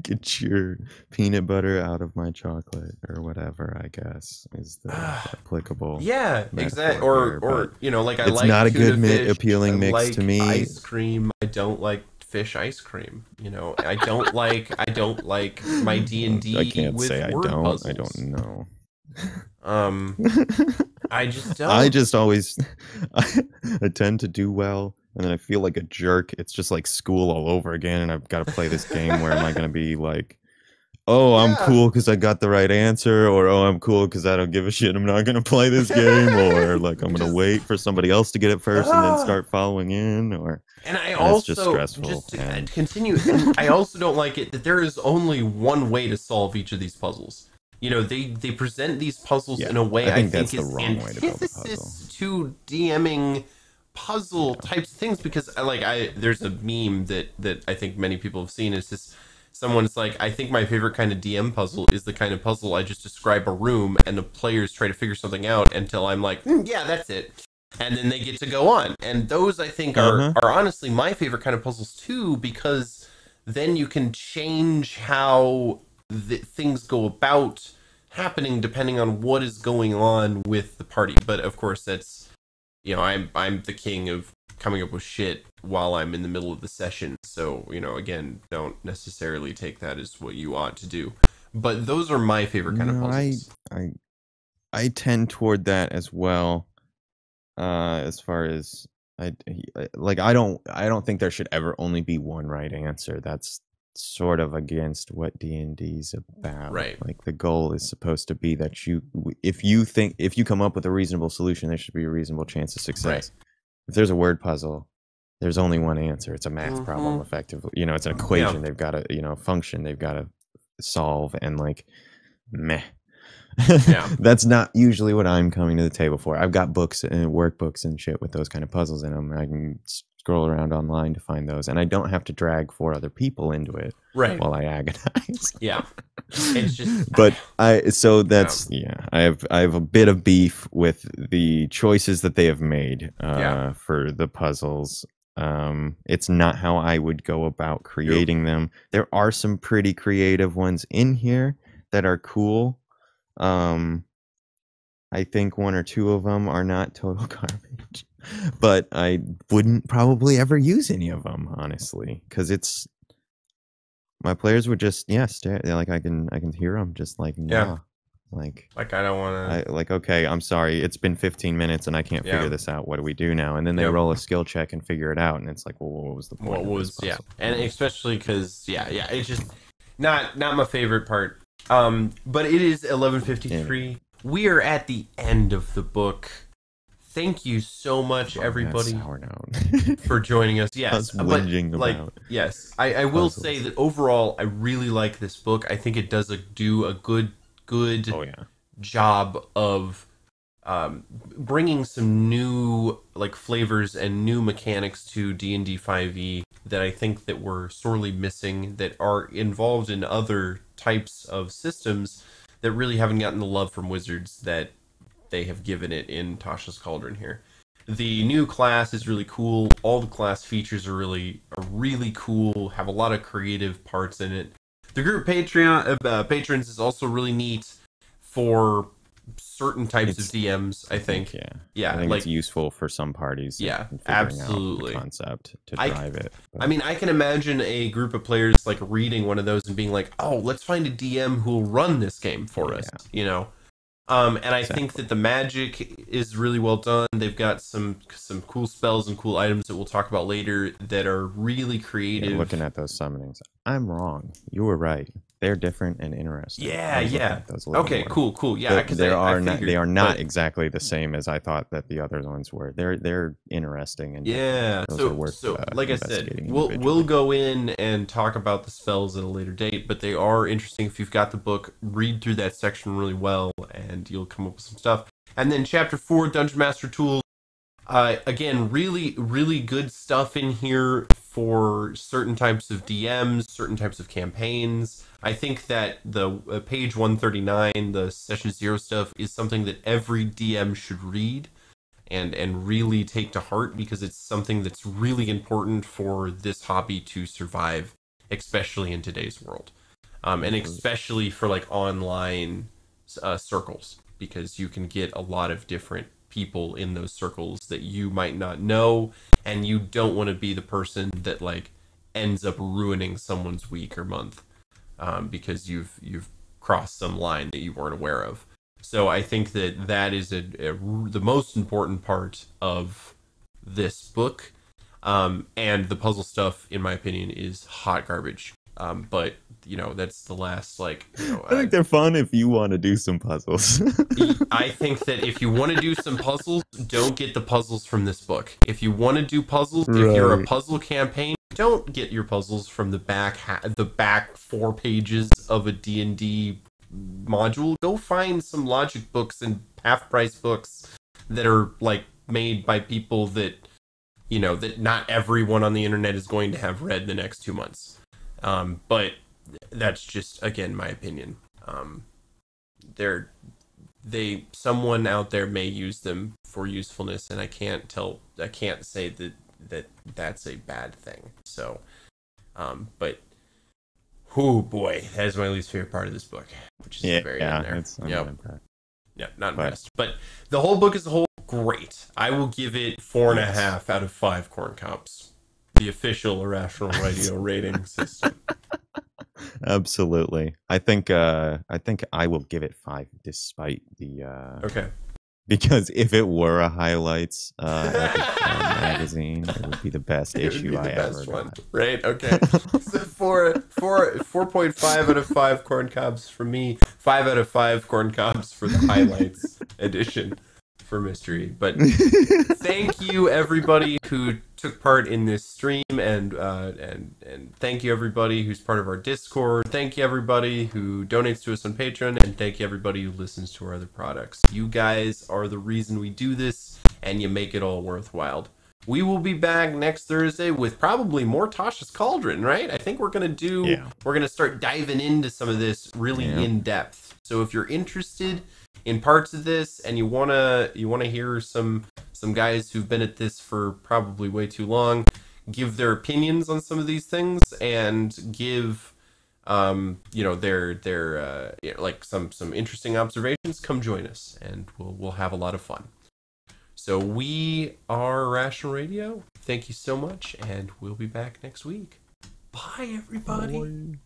get your peanut butter out of my chocolate, or whatever, I guess is the applicable. Yeah, exactly. Or you know, like, it's not a good appealing mix to me. Ice cream. I don't like fish ice cream. You know, I don't like my D&D. I can't with say I word don't. puzzles. I don't know. I just don't. I just always I tend to do well, and then I feel like a jerk. It's just like school all over again, and I've got to play this game. Where am I going to be like, oh, I'm cool because I got the right answer, or oh, I'm cool because I don't give a shit, I'm not going to play this game, or like I'm going to wait for somebody else to get it first and then start following in, or. And I also, just stressful, just to continue, I also don't like it that there is only one way to solve each of these puzzles. You know, they present these puzzles in a way I think that's is the wrong way to build a puzzle. To DMing puzzle types of things, because there's a meme that I think many people have seen. It's just someone's like, I think my favorite kind of DM puzzle is the kind of puzzle I just describe a room and the players try to figure something out until I'm like, yeah, that's it. And then they get to go on. And those, I think, are honestly my favorite kind of puzzles too, because then you can change how things go about happening depending on what is going on with the party. But of course, that's, you know, I'm the king of coming up with shit while I'm in the middle of the session. So, you know, again, don't necessarily take that as what you ought to do. But those are my favorite kind of puzzles. I tend toward that as well. As far as I don't think there should ever only be one right answer. That's sort of against what D&D's about. Right. Like, the goal is supposed to be that if you come up with a reasonable solution, there should be a reasonable chance of success. Right. If there's a word puzzle, there's only one answer. It's a math problem, effectively. You know, it's an equation. They've got to, you know, function. They've got to solve, and like, meh. That's not usually what I'm coming to the table for. I've got books and workbooks and shit with those kind of puzzles in them. I can scroll around online to find those, and I don't have to drag 4 other people into it while I agonize. It's just, but I have a bit of beef with the choices that they have made for the puzzles. It's not how I would go about creating them. There are some pretty creative ones in here that are cool. I think 1 or 2 of them are not total garbage, but I wouldn't probably ever use any of them, honestly, because it's my players would just stare. They're like, I can hear them just like like I don't want to like, okay, I'm sorry, it's been 15 minutes and I can't figure this out. What do we do now? And then they roll a skill check and figure it out, and it's like, well, what was the point? And especially because it's just not my favorite part. But it is 11:53. We are at the end of the book. Thank you so much, everybody, for joining us. Yes, I will say that overall, I really like this book. I think it does do a good job of bringing some new flavors and new mechanics to D&D 5e that I think that we're sorely missing, that are involved in other types of systems that really haven't gotten the love from Wizards that they have given it in Tasha's Cauldron here. The new class is really cool. All the class features are really cool, have a lot of creative parts in it. The group patrons is also really neat for certain types of DMs, I think. I think it's useful for some parties. Absolutely. Out the concept to drive it. I mean, I can imagine a group of players reading one of those and being like, "Oh, let's find a DM who will run this game for us," you know. And I think that the magic is really well done. They've got some cool spells and cool items that we'll talk about later that are really creative. Looking at those summonings, I'm wrong. You were right. They're different and interesting. Okay, cool. Yeah, because they are not exactly the same as I thought that the other ones were. They're interesting and so like I said, we'll go in and talk about the spells at a later date, but they are interesting. If you've got the book, read through that section really well, and you'll come up with some stuff. And then Chapter 4, Dungeon Master Tools. Again, really good stuff in here for certain types of DMs, certain types of campaigns. I think that the page 139, the Session 0 stuff, is something that every DM should read and really take to heart, because it's something that's really important for this hobby to survive, especially in today's world. And especially for online circles, because you can get a lot of different people in those circles that you might not know, and you don't want to be the person that ends up ruining someone's week or month because you've crossed some line that you weren't aware of. So I think that is the most important part of this book, and the puzzle stuff, in my opinion, is hot garbage. But that's the last I think they're fun if you want to do some puzzles. I think that if you want to do some puzzles, don't get the puzzles from this book. If you want to do puzzles, if you're a puzzle campaign, don't get your puzzles from the back 4 pages of a D&D module. Go find some logic books and half-price books that are made by people that that not everyone on the internet is going to have read the next 2 months. But that's just, again, my opinion. Someone out there may use them for usefulness, and I can't say that that's a bad thing. So, but, oh boy, that is my least favorite part of this book, which is the very end there. Not impressed. But the whole book as a whole, great. I will give it 4.5 out of 5 corn cobs. The official Irrational Radio rating system. Absolutely. I think I will give it 5, despite the because if it were a highlights magazine, it would be the best issue I ever got. Right? Okay. So 4.5 out of 5 corn cobs for me. 5 out of 5 corn cobs for the highlights edition for mystery. But thank you everybody who took part in this stream, and thank you everybody who's part of our Discord. Thank you everybody who donates to us on Patreon, and thank you everybody who listens to our other products. You guys are the reason we do this, and you make it all worthwhile. We will be back next Thursday with probably more Tasha's Cauldron, right? I think we're gonna start diving into some of this really in depth. So if you're interested in parts of this and you wanna hear some guys who've been at this for probably way too long give their opinions on some of these things and give their like some interesting observations, come join us and we'll have a lot of fun. So we are Rational Radio. Thank you so much, and we'll be back next week. Bye, everybody. Bye.